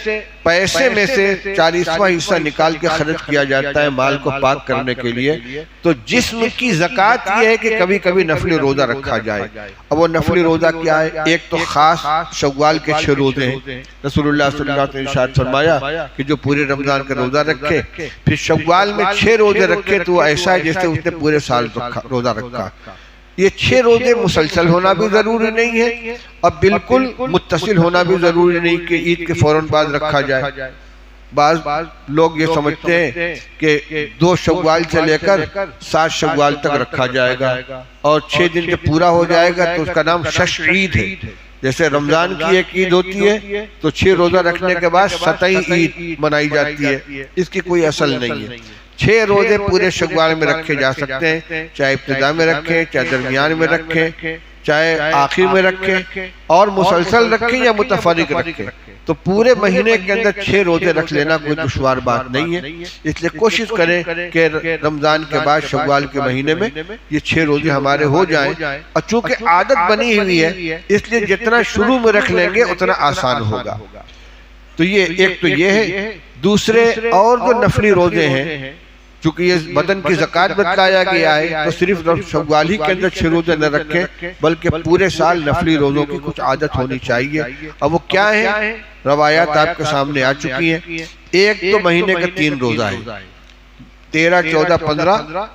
پیسے میں سے 40واں حصہ نکال کے خرچ کیا جاتا ہے مال کو پاک کرنے کے لیے، تو جسم کی زکوٰۃ یہ ہے کہ کبھی کبھی نفلی روزہ رکھا جائے۔ اب وہ نفلی روزہ کیا ہے؟ ایک تو خاص شوال کے 6 روزے ہیں، رسول اللہ صلی اللہ علیہ وسلم نے ارشاد فرمایا کہ جو پورے رمضان کا روزہ رکھے پھر شوال میں 6 روزے رکھے تو وہ ایسا ہے جیسے اس نے پورے سال روزہ رکھا۔ یہ 6 روزے مسلسل ہونا بھی ضروری نہیں ہے اور بالکل متصل ہونا بھی ضروری نہیں کہ عید کے فوراً بعد رکھا جائے۔ بعض لوگ یہ سمجھتے ہیں کہ 2 شوال سے لے کر 7 شوال تک رکھا جائے گا اور 6 دن جب پورا ہو جائے گا تو اس کا نام شش عید ہے۔ جیسے رمضان کی ایک عید ہوتی ہے تو 6 روزہ رکھنے کے بعد 7ویں عید منائی جاتی ہے، اس کی کوئی اصل نہیں ہے۔ 6 روزے پورے شوال میں رکھے جا سکتے ہیں، چاہے ابتدا میں رکھیں، چاہے درمیان میں رکھیں، چاہے آخر میں رکھیں، اور مسلسل رکھیں یا متفرق رکھیں۔ تو پورے مہینے کے اندر 6 روزے رکھ لینا کوئی دشوار بات نہیں ہے، اس لیے کوشش کریں کہ رمضان کے بعد شوال کے مہینے میں یہ 6 روزے ہمارے ہو جائیں، اور چونکہ عادت بنی ہوئی ہے اس لیے جتنا شروع میں رکھ لیں گے اتنا آسان ہوگا۔ تو یہ ایک تو یہ ہے۔ دوسرے اور جو نفلی روزے ہیں، چونکہ یہ بدن کی زکوٰۃ بتلایا گیا ہے تو صرف شوال ہی کے اندر 6 روزے نہ رکھیں بلکہ پورے سال نفلی روزوں کی کچھ عادت ہونی چاہیے۔ اب وہ کیا ہے؟ روایات آپ کے سامنے آ چکی ہیں۔ ایک تو مہینے کا 3 روزہ ہے، 13، 14، 15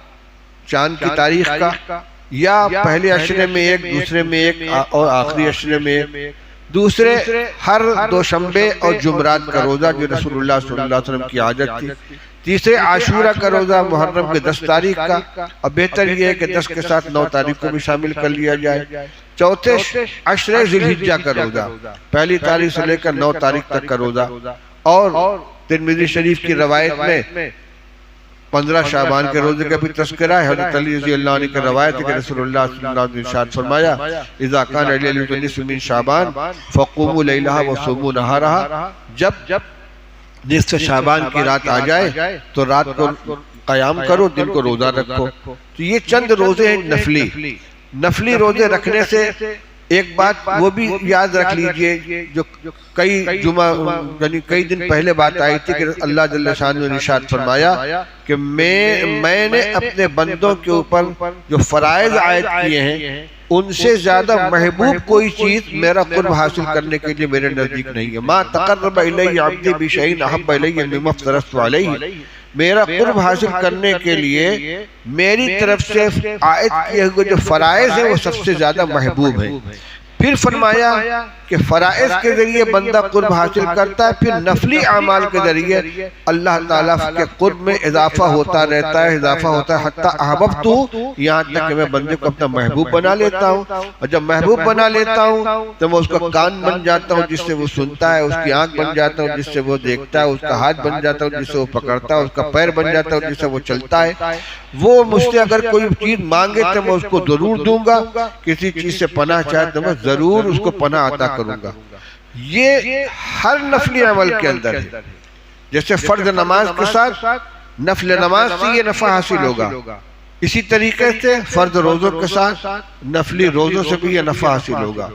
چاند کی تاریخ کا، یا پہلے عشرے میں ایک، دوسرے میں ایک اور آخری عشرے میں ایک۔ دوسرے ہر دوشنبے اور جمعرات کا روزہ جو رسول اللہ صلی اللہ علیہ وسلم کی عادت تھی۔ تیسرے عاشورہ کا روزہ محرم کے 10 تاریخ کا، اور بہتر یہ ہے کہ 10 کے ساتھ 9 تاریخ کو بھی شامل کر لیا جائے۔ چوتھے عشرہ ذی الحجہ کا روزہ، پہلی تاریخ سے لے کر 9 تاریخ تک کا روزہ۔ اور ترمذی شریف کی روایت میں 15 شعبان کے روزے کا بھی تذکرہ ہے۔ حضرت علی رضی اللہ عنہ کی روایت ہے کہ رسول اللہ صلی اللہ علیہ وسلم نے ارشاد فرمایا اذا کان لیلۃ النصف من شعبان فقوموا لیلھا وصوموا نہارھا، جب نصف شعبان کی رات آ جائے تو رات کو قیام کرو، دن کو روزہ رکھو۔ تو یہ چند روزے ہیں نفلی۔ نفلی روزے رکھنے سے ایک بات وہ بھی یاد رکھ لیجئے جو کئی جمعہ یعنی کئی دن پہلے بات آئی تھی کہ اللہ جل شانہ نے ارشاد فرمایا کہ میں نے اپنے بندوں کے اوپر جو فرائض عائد کیے ہیں ان سے زیادہ محبوب کوئی چیز میرا قرب حاصل کرنے کے لیے میرے نزدیک نہیں ہے۔ ما تقرب الی عبدی بشیء احب الی مما افترضت علیہ، میرا قرب حاصل کرنے کے لیے میری طرف سے عائد کیے ہوئے جو فرائض ہیں وہ سب سے زیادہ محبوب ہیں۔ پھر فرمایا کہ فرائض کے ذریعے بندہ قرب حاصل کرتا ہے، پھر نفلی اعمال کے ذریعے اللہ تعالیٰ کے قرب میں اضافہ ہوتا رہتا ہے، اضافہ ہوتا ہے حتی احببتہ، یہاں تک کہ میں بندے کو اپنا محبوب بنا لیتا ہوں۔ اور جب محبوب بنا لیتا ہوں تو میں اس کا کان بن جاتا ہوں جس سے وہ سنتا ہے، اس کی آنکھ بن جاتا ہوں جس سے وہ دیکھتا ہے، اس کا ہاتھ بن جاتا ہوں جس سے وہ پکڑتا ہے، اس کا پیر بن جاتا ہوں جس سے وہ چلتا ہے۔ وہ مجھ سے اگر کوئی چیز مانگے تو میں اس کو ضرور دوں گا، کسی چیز سے پناہ چاہے تو میں ضرور اس کو پناہ عطا کروں گا۔ یہ ہر نفلی عمل کے اندر ہے۔ جیسے فرض نماز کے ساتھ نفل نماز سے یہ نفع حاصل ہوگا، اسی طریقے سے فرض روزوں کے ساتھ نفلی روزوں سے بھی یہ نفع حاصل ہوگا،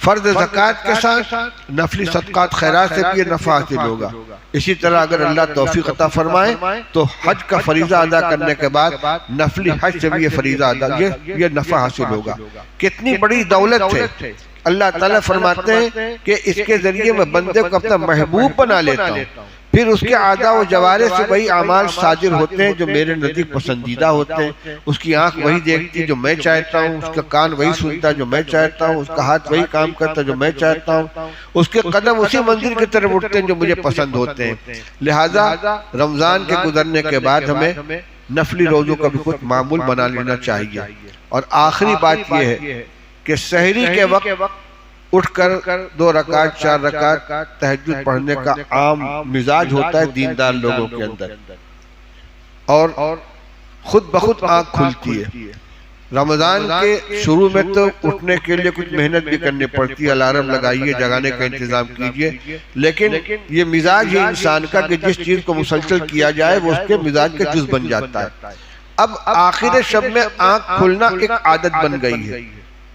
فرض زکوٰۃ کے ساتھ نفلی صدقات خیرات سے بھی یہ نفع حاصل ہوگا۔ اسی طرح اگر اللہ توفیق عطا فرمائے تو حج کا فریضہ ادا کرنے کے بعد نفلی حج سے بھی یہ فریضہ ادا یہ نفع حاصل ہوگا۔ کتنی بڑی دولت ہے۔ اللہ تعالیٰ فرماتے ہیں کہ اس کے ذریعے میں بندے کو اپنا محبوب بنا لیتا ہوں، پھر اس کے اعضاء و جوارح سے وہی اعمال صادر ہوتے ہیں جو میرے نزدیک پسندیدہ ہوتے ہیں۔ اس کی آنکھ وہی دیکھتی جو میں چاہتا ہوں، اس کا کان وہی سنتا جو میں چاہتا ہوں، اس کا ہاتھ وہی کام کرتا جو میں چاہتا ہوں، اس کے قدم اسی منزل کی طرف اٹھتے ہیں جو مجھے پسند ہوتے ہیں۔ لہٰذا رمضان کے گزرنے کے بعد ہمیں نفلی روزوں کا بھی کچھ معمول بنا لینا چاہیے۔ اور آخری بات یہ ہے کہ سحری کے وقت اٹھ کر 2 رکعت 4 رکعت تہجد پڑھنے کا عام مزاج ہوتا ہے دیندار لوگوں کے اندر، اور خود بخود آنکھ کھلتی ہے۔ رمضان کے شروع میں تو اٹھنے کے لیے کچھ محنت بھی کرنی پڑتی ہے، الارم لگائیے، جگانے کا انتظام کیجئے، لیکن یہ مزاج ہے انسان کا کہ جس چیز کو مسلسل کیا جائے وہ اس کے مزاج کا جز بن جاتا ہے۔ اب آخر شب میں آنکھ کھلنا ایک عادت بن گئی ہے،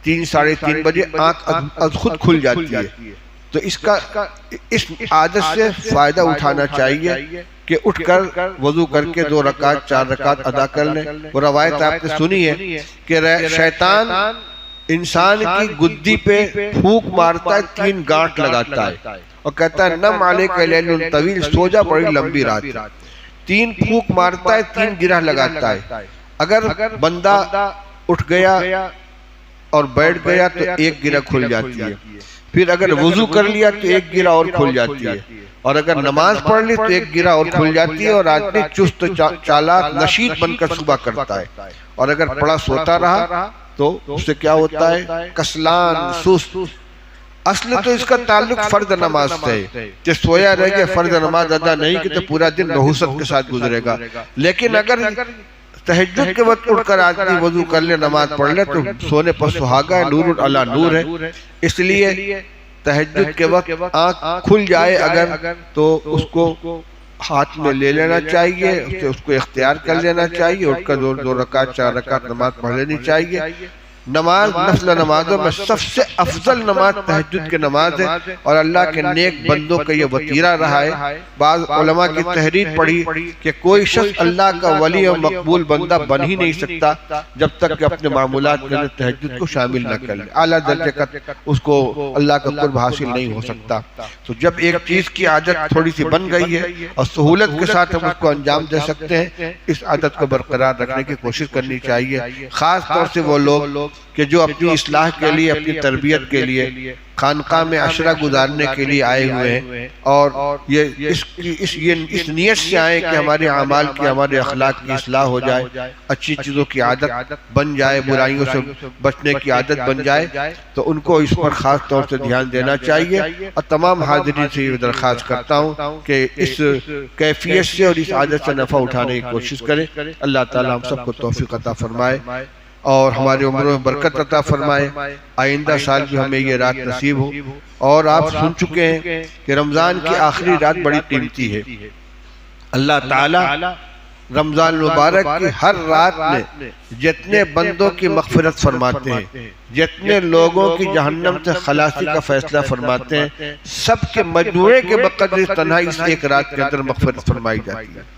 3 ساڑھے 3 بجے آنکھ از خود کھل جاتی ہے۔ تو اس عادت سے فائدہ اٹھانا چاہیے کہ اٹھ کر وضو کر کے 2 رکعت 4 رکعت ادا کر لیں۔ وہ روایت آپ نے سنی ہے کہ شیطان انسان کی گدی پہ پھونک مارتا ہے، 3 گانٹ لگاتا ہے اور کہتا ہے نم علیک لیل طویل، سو جا بڑی لمبی رات۔ 3 پھونک مارتا ہے، 3 گرہ لگاتا ہے۔ اگر بندہ اٹھ گیا اور بیٹھ گیا تو 1 گرہ کھل جاتی ہے، پھر اگر وضو کر لیا تو 1 گرہ اور کھل جاتی ہے، اور اگر نماز پڑھ لی تو 1 گرہ اور کھل جاتی ہے، اور آدمی چست چالاک نشیط بن کر صبح کرتا ہے۔ اور اگر پڑا سوتا رہا تو اس سے کیا ہوتا ہے؟ کسلان، سست۔ اصل تو اس کا تعلق فرض نماز سے ہے کہ سویا رہ گیا، فرض نماز ادا نہیں کی تو پورا دن نحوست کے ساتھ گزرے گا۔ لیکن اگر تہجد کے وقت اٹھ کر آدمی وضو کر لے، نماز پڑھ لے تو سونے پر سہاگا ہے، نور علی نور ہے۔ اس لیے تہجد کے وقت آنکھ کھل جائے اگر تو اس کو ہاتھ میں لے لینا چاہیے، اس کو اختیار کر لینا چاہیے، اٹھ کر 2 رکعت 4 رکعت نماز پڑھ لینی چاہیے۔ نماز نفل نمازوں میں سب سے افضل نماز تہجد کی نماز ہے، اور اللہ کے نیک بندوں کا یہ وطیرہ رہا ہے۔ بعض علماء کی تحریر پڑھی کہ کوئی شخص اللہ کا ولی اور مقبول بندہ بن ہی نہیں سکتا جب تک کہ اپنے معمولات کے اندر تہجد کو شامل نہ کر لے، اعلیٰ درجے کا اس کو اللہ کا قرب حاصل نہیں ہو سکتا۔ تو جب ایک چیز کی عادت تھوڑی سی بن گئی ہے اور سہولت کے ساتھ ہم اس کو انجام دے سکتے ہیں، اس عادت کو برقرار رکھنے کی کوشش کرنی چاہیے۔ خاص طور سے وہ لوگ کہ جو اپنی اصلاح کے لیے، اپنی تربیت کے لیے خانقاہ میں عشرہ گزارنے کے لیے آئے ہوئے ہیں، اور اس نیت سے آئے کہ ہمارے اعمال کی، ہمارے اخلاق کی اصلاح ہو جائے، اچھی چیزوں کی عادت بن جائے، برائیوں سے بچنے کی عادت بن جائے، تو ان کو اس پر خاص طور سے دھیان دینا چاہیے۔ اور تمام حاضرین سے یہ درخواست کرتا ہوں کہ اس کیفیت سے اور اس عادت سے نفع اٹھانے کی کوشش کریں۔ اللہ تعالیٰ ہم سب کو توفیق عطا فرمائے اور ہماری عمروں میں برکت عطا فرمائے۔ آئندہ سال بھی ہمیں یہ رات نصیب ہو۔ اور آپ سن چکے ہیں کہ رمضان کی آخری رات بڑی قیمتی ہے۔ اللہ تعالی رمضان المبارک کی ہر رات میں جتنے بندوں کی مغفرت فرماتے ہیں، جتنے لوگوں کی جہنم سے خلاصی کا فیصلہ فرماتے ہیں، سب کے مجموعے کے بقدر تنہائی اس ایک رات کے اندر مغفرت فرمائی جاتی ہے۔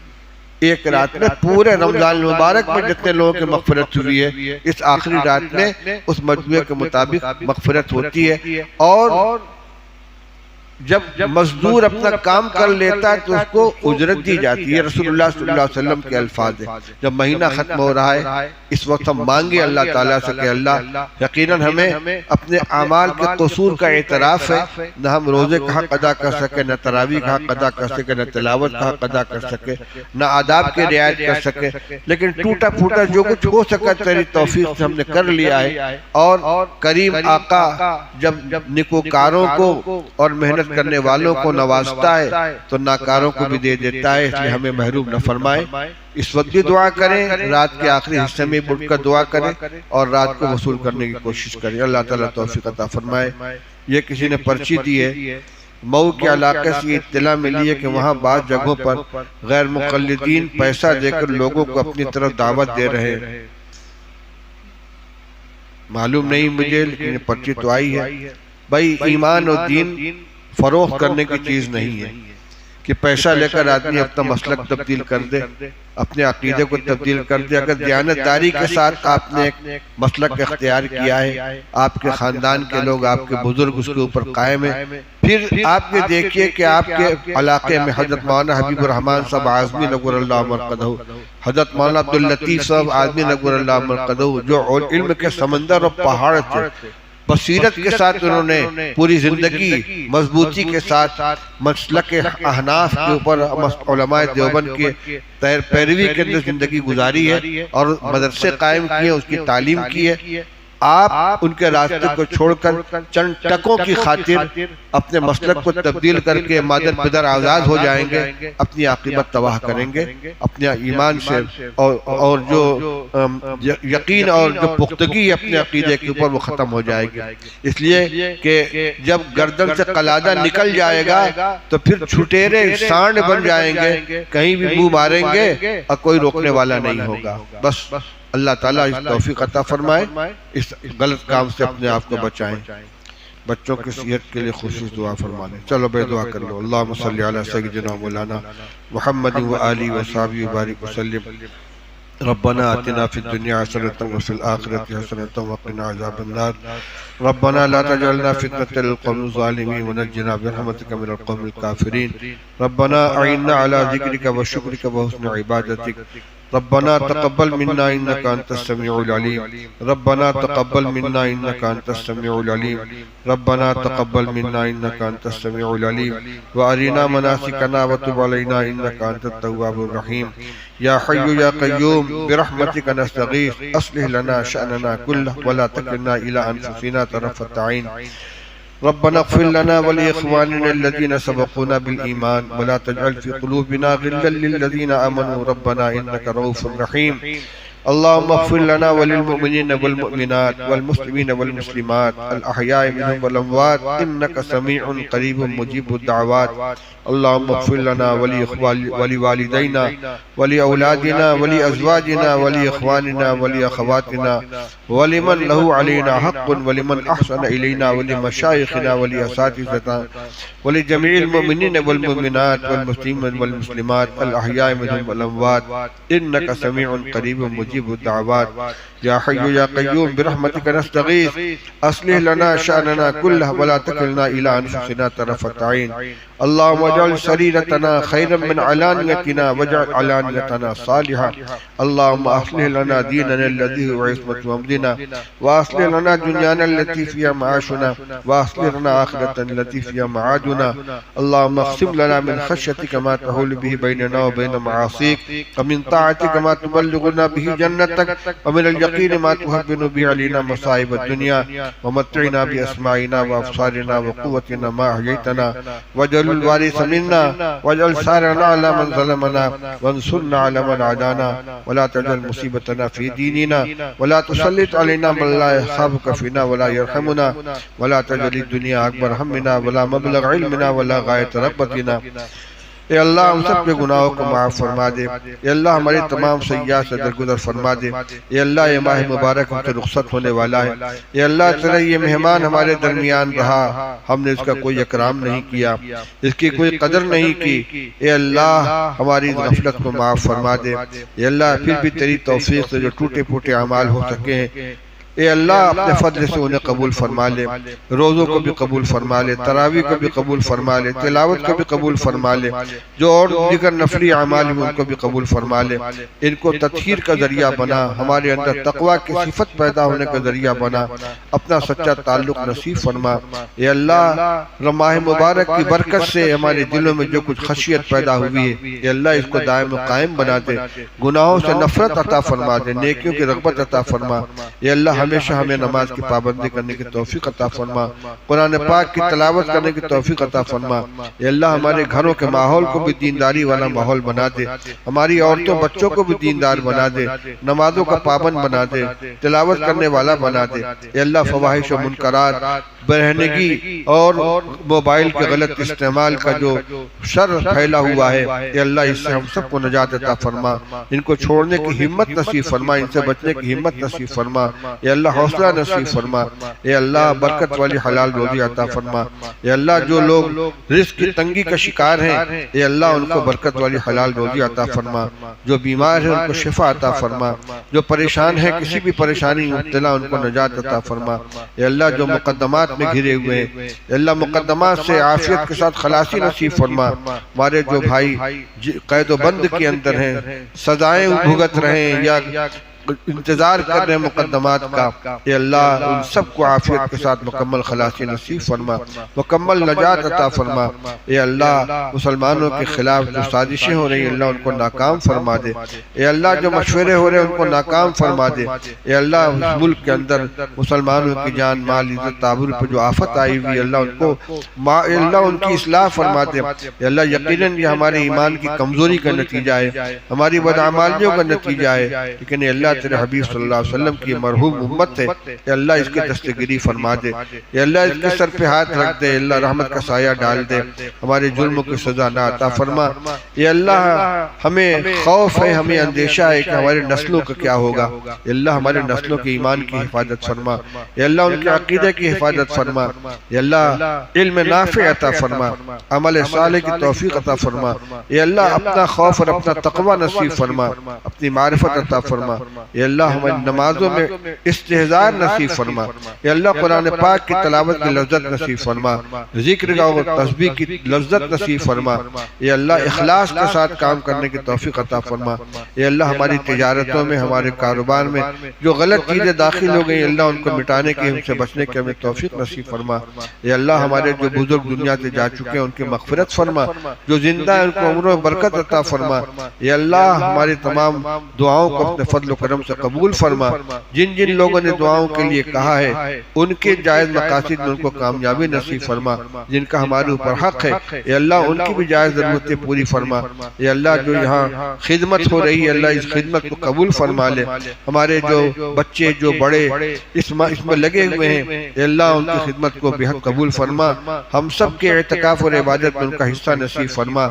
ایک رات میں پورے رمضان المبارک میں جتنے لوگوں کی مغفرت ہوئی ہے، اس آخری رات میں اس مجموعے کے مطابق مغفرت ہوتی ہے۔ اور جب مزدور اپنا کام کر لیتا ہے تو اس کو اجرت دی جاتی ہے۔ رسول اللہ صلی اللہ علیہ وسلم کے الفاظ ہیں، جب مہینہ ختم ہو رہا ہے اس وقت ہم مانگے اللہ تعالیٰ سے کہ اللہ یقیناً ہمیں اپنے اعمال کے قصور کا اعتراف ہے، نہ ہم روزے کا حق ادا کر سکے، نہ تراویح کا حق ادا کر سکے، نہ تلاوت کا حق ادا کر سکے، نہ آداب کی رعایت کر سکے، لیکن ٹوٹا پھوٹا جو کچھ ہو سکا تیری توفیق سے ہم نے کر لیا ہے۔ اور کریم آقا جب نیکوکاروں کو اور محنت کرنے والوں کو نوازتا ہے تو ناکاروں کو بھی دے دیتا ہے، اس لیے ہمیں محروم نہ فرمائے۔ اس وقت بھی دعا کریں، رات کے آخری حصے میں بڑھ کر دعا کریں اور رات کو وصول کرنے کی کوشش کریں۔ اللہ تعالیٰ توفیق عطا فرمائے۔ یہ کسی نے پرچی دی ہے، مئو کے علاقے سے اطلاع ملی ہے کہ وہاں بعض جگہوں پر غیر مقلدین پیسہ دے کر لوگوں کو اپنی طرف دعوت دے رہے ہیں۔ معلوم نہیں مجھے، لیکن پرچی تو آئی ہے۔ بھائی ایمان اور دین فروخت کرنے کی چیز نہیں ہے کہ پیسہ لے کر آدمی اپنا مسلک تبدیل کر دے، اپنے عقیدے کو تبدیل کر دے۔ اگر دیانتداری کے ساتھ آپ نے ایک مسلک اختیار کیا ہے، آپ کے خاندان کے لوگ، آپ کے بزرگ اس کے اوپر قائم ہیں، پھر آپ یہ دیکھیے کہ آپ کے علاقے میں حضرت مولانا حبیب الرحمن صاحب اعظمی نور اللہ مرقدہ، حضرت مولانا عبداللطیف صاحب اعظمی نور اللہ مرقدہ، جو علم کے سمندر اور پہاڑ تھے، بصیرت کے ساتھ انہوں نے پوری زندگی مضبوطی کے ساتھ مسلک احناف کے اوپر علماء دیوبند کے پیروی کے اندر زندگی گزاری ہے اور مدرسے قائم کیے، اس کی تعلیم کی ہے۔ آپ ان کے راستے کو چھوڑ کر چند ٹکوں کی خاطر اپنے مسلک کو تبدیل کر کے مادر پدر آزاد ہو جائیں گے، اپنی عاقبت تباہ کریں گے، اپنے ایمان سے اور جو یقین اور جو پختگی اپنے عقیدے کے اوپر وہ ختم ہو جائے گی۔ اس لیے کہ جب گردن سے قلادہ نکل جائے گا تو پھر چھٹیرے سانڈ بن جائیں گے، کہیں بھی منہ ماریں گے اور کوئی روکنے والا نہیں ہوگا۔ بس اللہ تعالیٰ اس توفیق عطا فرمائے، اس غلط کام سے اپنے آپ کو بچائیں۔ بچوں کی صحت کے لیے خصوص دعا فرما لیں. چلو بے دعا کر لو. اللہم صلی علی سیدنا مولانا محمد و آلہ و صحبہ وبارک وسلم. ربنا آتنا فی الدنیا حسنۃ وفی الآخرۃ حسنۃ وقنا عذاب النار. ربنا لا تجعلنا فتنة للقوم الظالمين ونجنا برحمتك من القوم الكافرين. ربنا أعنا على ذكرك وشكرك وحسن عبادتك. ربنا تقبل منا إنك أنت السميع العليم. ربنا تقبل منا إنك أنت السميع العليم. ربنا تقبل منا إنك أنت السميع العليم وأرنا مناسكنا وتب علينا إنك أنت التواب الرحيم. يا حي يا قيوم برحمتك نستغيث أصلح لنا شأننا كله ولا تكلنا إلى أنفسنا طرفة عين. ربنا اغفر لنا ولإخواننا الذين سبقونا بالإيمان ولا تجعل في قلوبنا غلا للذين آمنوا ربنا إنك رؤوف رحيم. اللهم اغفر لنا وللمؤمنين والمؤمنات والمسلمين والمسلمات الأحياء منهم والأموات إنك سميع قريب مجيب الدعوات. اللهم اغفر لنا ولوالدينا ولأولادنا ولأزواجنا ولإخواننا ولأخواتنا ولمن له علينا حق ولمن أحسن إلينا ولمشايخنا ولأساتذتنا ولجميع المؤمنين والمؤمنات والمسلمين والمسلمات الأحياء منهم والأموات إنك سميع قريب مجيب الدعوات. يا حي يا قيوم برحمتك نستغيث أصلح لنا شأننا كله ولا تكلنا إلى أنفسنا طرفة عين. اللهم اجعل سريرتنا خيرا من علانيتنا واجعل علانيتنا صالحة. اللهم أصلح لنا ديننا الذي هو عصمة أمرنا وأصلح لنا دنيانا التي فيها معاشنا وأصلح لنا آخرة التي فيها معادنا. اللهم اقسم لنا من خشيتك ما تحول به بيننا وبين معاصيك ومن طاعتك ما تبلغنا به جنتك ومن اليقين ما تهون به علينا مصائب الدنيا ومتعنا بأسماعنا وأبصارنا وقوتنا ما أحييتنا واجعل الوارث منا واجعل ثارنا على من ظلمنا وانصرنا على من عادانا ولا تجعل مصيبتنا في ديننا ولا تسلط علينا من لا يخافك فينا ولا يرحمنا ولا تجعل الدنيا أكبر همنا ولا مبلغ علمنا ولا غاية رغبتنا. اے اللہ ہم سب کے گناہوں کو معاف فرما دے. اے اللہ ہماری تمام سیئات سے درگزر فرما دے. اے اللہ یہ ماہ مبارک ہم سے رخصت ہونے والا ہے. اے اللہ تیرا یہ مہمان ہمارے درمیان رہا, ہم نے اس کا کوئی اکرام نہیں کیا, اس کی کوئی قدر نہیں کی. اے اللہ ہماری غفلت کو معاف فرما دے. اے اللہ پھر بھی تیری توفیق سے جو ٹوٹے پھوٹے اعمال ہو سکے ہیں اے اللہ اپنے فضل سے انہیں قبول فرما لے. روزوں کو بھی قبول فرما لے, تراویح کو بھی قبول فرما لے, تلاوت کو بھی قبول فرما لے, جو اور دیگر نفلی اعمال ہیں ان کو بھی قبول فرما لے. ان کو تطہیر کا ذریعہ بنا, ہمارے اندر تقوی کی صفت پیدا ہونے کا ذریعہ بنا, اپنا سچا تعلق نصیب فرما. اے اللہ ماہ مبارک کی برکت سے ہمارے دلوں میں جو کچھ خشیت پیدا ہوئی ہے اے اللہ اس کو دائم و قائم بنا دے. گناہوں سے نفرت عطا فرما دے, نیکیوں کی رغبت عطا فرما. اے اللہ ہمیشہ ہمیں نماز کی پابندی کرنے کی توفیق عطا فرما, قرآن پاک کی تلاوت کرنے کی توفیق عطا فرما. اے اللہ ہمارے گھروں کے ماحول کو بھی دینداری والا ماحول بنا دے, ہماری عورتوں بچوں کو بھی دیندار بنا دے, نمازوں کا پابند بنا دے, تلاوت کرنے والا بنا دے. اے اللہ فواحش و منکرات, برہنگی اور موبائل کے غلط استعمال کا جو شر پھیلا ہوا ہے اے اللہ اس سے ہم سب کو نجات عطا فرما. ان کو چھوڑنے کی ہمت نصیب فرما, ان سے بچنے کی ہمت نصیب فرما. اے اللہ حوصلہ نصیب فرما. اے اللہ برکت والی حلال روزی عطا فرما. اے اللہ جو لوگ رزق کی تنگی کا شکار ہیں اے اللہ ان کو برکت والی حلال روزی عطا فرما. جو بیمار ہیں ان کو شفا عطا فرما, جو پریشان ہیں کسی بھی پریشانی مبتلا ان کو نجات عطا فرما. اے اللہ جو مقدمات میں گھرے ہوئے ہیں اے اللہ مقدمات سے عافیت کے ساتھ خلاصی نصیب فرما. ہمارے جو بھائی قید و بند کے اندر ہیں, سزائیں بھگت رہے ہیں یا انتظار کر رہے ہیں مقدمات کا, اے اللہ ان سب کو عافیت کے ساتھ مکمل خلاصی نصیب فرما, مکمل نجات عطا فرما. اے اللہ مسلمانوں کے خلاف جو سازشیں ہو رہی ہیں اللہ ان کو ناکام فرما دے. اے اللہ جو مشورے ہو رہے ہیں ان کو ناکام فرما دے. اے اللہ اس ملک کے اندر مسلمانوں کی جان مال عزت آبرو پر جو آفت آئی ہوئی اللہ ان کو اے اللہ ان کی اصلاح فرما دے. اے اللہ یقیناً یہ ہمارے ایمان کی کمزوری کا نتیجہ ہے, ہماری بدعمالیوں کا نتیجہ ہے, لیکن اے اللہ تیرے حبیب صلی اللہ علیہ وسلم کی مرحوم امت ہے، اے اللہ اس کی دستگیری فرما دے، اے اللہ اس کے سر پہ ہاتھ رکھ دے، اے اللہ رحمت کا سایہ ڈال دے، ہمارے جرموں کی سزا نہ عطا فرما، اے اللہ ہمیں خوف ہے، ہمیں اندیشہ ہے کہ ہمارے نسلوں کا کیا ہوگا، اے اللہ ہمارے نسلوں کے ایمان کی حفاظت فرما، اے اللہ ان کے عقیدہ کی حفاظت فرما، اے اللہ علم نافع عطا فرما، عمل صالح کی توفیق عطا فرما، اے اللہ اپنا خوف اور اپنا تقوی نصیب فرما، اپنی معرفت عطا فرما، اے اللہ ہماری نمازوں میں استحضار نصیب فرما، اے اللہ قرآن پاک کی تلاوت کی لذت نصیب فرما، ذکر کا اور تسبیح کی لذت نصیب فرما، اے اللہ اخلاص کے ساتھ کام کرنے کی توفیق عطا فرما، اے اللہ ہماری تجارتوں میں ہمارے کاروبار میں جو غلط چیزیں داخل ہو گئی اللہ ان کو مٹانے کی، ان سے بچنے کی ہمیں توفیق نصیب فرما، اے اللہ ہمارے جو بزرگ دنیا سے جا چکے ہیں ان کی مغفرت فرما، جو زندہ ہیں ان کو عمر و برکت عطا فرما، اے اللہ ہماری تمام دعاؤں کو اپنے فضل و کرم سے قبول فرما، جن جن لوگوں نے دعاؤں کے لیے کہا ہے ان کے جائز مقاصد میں ان کو کامیابی نصیب فرما، جن کا ہمارے اوپر حق ہے اے اللہ ان کی بھی جائز ضرورتیں پوری فرما، اے اللہ جو یہاں خدمت ہو رہی ہے اللہ اس خدمت کو قبول فرما لے، ہمارے جو بچے جو بڑے اس میں لگے ہوئے ہیں اے اللہ ان کی خدمت کو بہت قبول فرما، ہم سب کے اعتکاف اور عبادت میں ان کا حصہ نصیب فرما،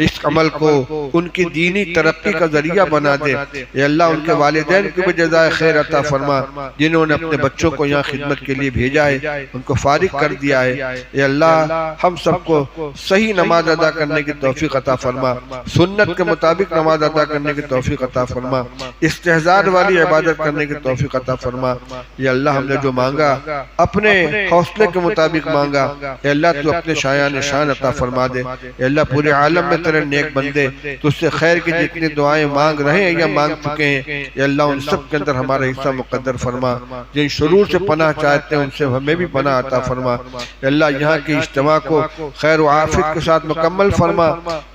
اس عمل کو ان کی دینی ترقی کا ذریعہ بنا دے، اے اللہ ان کے والدین کی بھی جزائے خیر عطا فرما، جنہوں نے اپنے بچوں کو یہاں خدمت کے لیے بھیجا ہے ان کو فارغ کر دیا ہے، اے اللہ ہم سب کو صحیح نماز ادا کرنے کی توفیق عطا فرما، سنت کے مطابق نماز ادا کرنے کی توفیق عطا فرما، استحضار والی عبادت کرنے کی توفیق عطا فرما، اے اللہ ہم نے جو مانگا اپنے حوصلے کے مطابق مانگا، اے اللہ تو اپنے شایان شان عطا فرما دے، اے اللہ پورے عالم میں تیرے نیک بندے تجھ سے خیر کی جتنی دعائیں مانگ رہے ہیں یا مانگ چکے ہیں اے اللہ ان سب کے اندر ہمارا حصہ مقدر فرما، جن شرور سے پناہ چاہتے ہیں ان سے ہمیں بھی پناہ عطا فرما، اے اللہ یہاں کی اجتماع کو خیر و عافیت کے ساتھ مکمل فرما،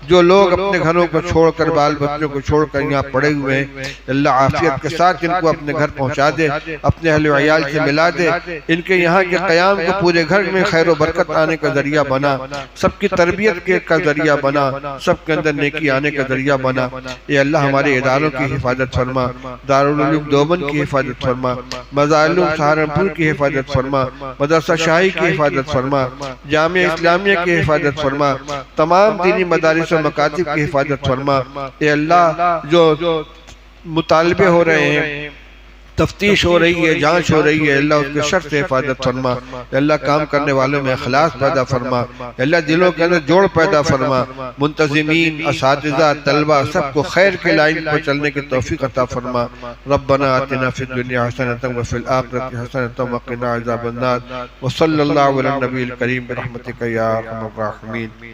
جو لوگ اپنے گھروں کو چھوڑ کر بال بچوں کو چھوڑ کر یہاں پڑے ہوئے ہیں اللہ عافیت کے ساتھ ان کو اپنے گھر پہنچا دے، اپنے اہل و عیال سے ملا دے، ان کے یہاں کے قیام کو پورے گھر میں خیر و برکت آنے کا ذریعہ بنا، سب کی تربیت کا ذریعہ بنا، سب کے اندر نیکی آنے کا ذریعہ بنا، اے اللہ ہمارے اداروں کی حفاظت فرما، دارالعلوم دیوبند کی حفاظت فرما، مظاہر سہارنپور کی حفاظت فرما، مدرسہ شاہی کی حفاظت فرما، جامعہ اسلامیہ کی حفاظت فرما، تمام دینی مدارس و مکاتب کی حفاظت فرما، اے اللہ جو مطالبے ہو رہے ہیں تفتیش ہو رہی ہے جانچ ہو رہی ہے اللہ اس کے شر سے حفاظت فرما، اللہ کام کرنے والوں میں اخلاص پیدا فرما، اللہ دلوں کے اندر جوڑ پیدا فرما، منتظمین اساتذہ طلبہ سب کو خیر کے لائن پر چلنے کی توفیق عطا فرما، ربنا آتنا فی الدنیا حسنۃ وفی الآخرۃ حسنۃ وقنا عذاب النار، وصلی اللہ علی النبی الکریم برحمتک یا ارحم الراحمین۔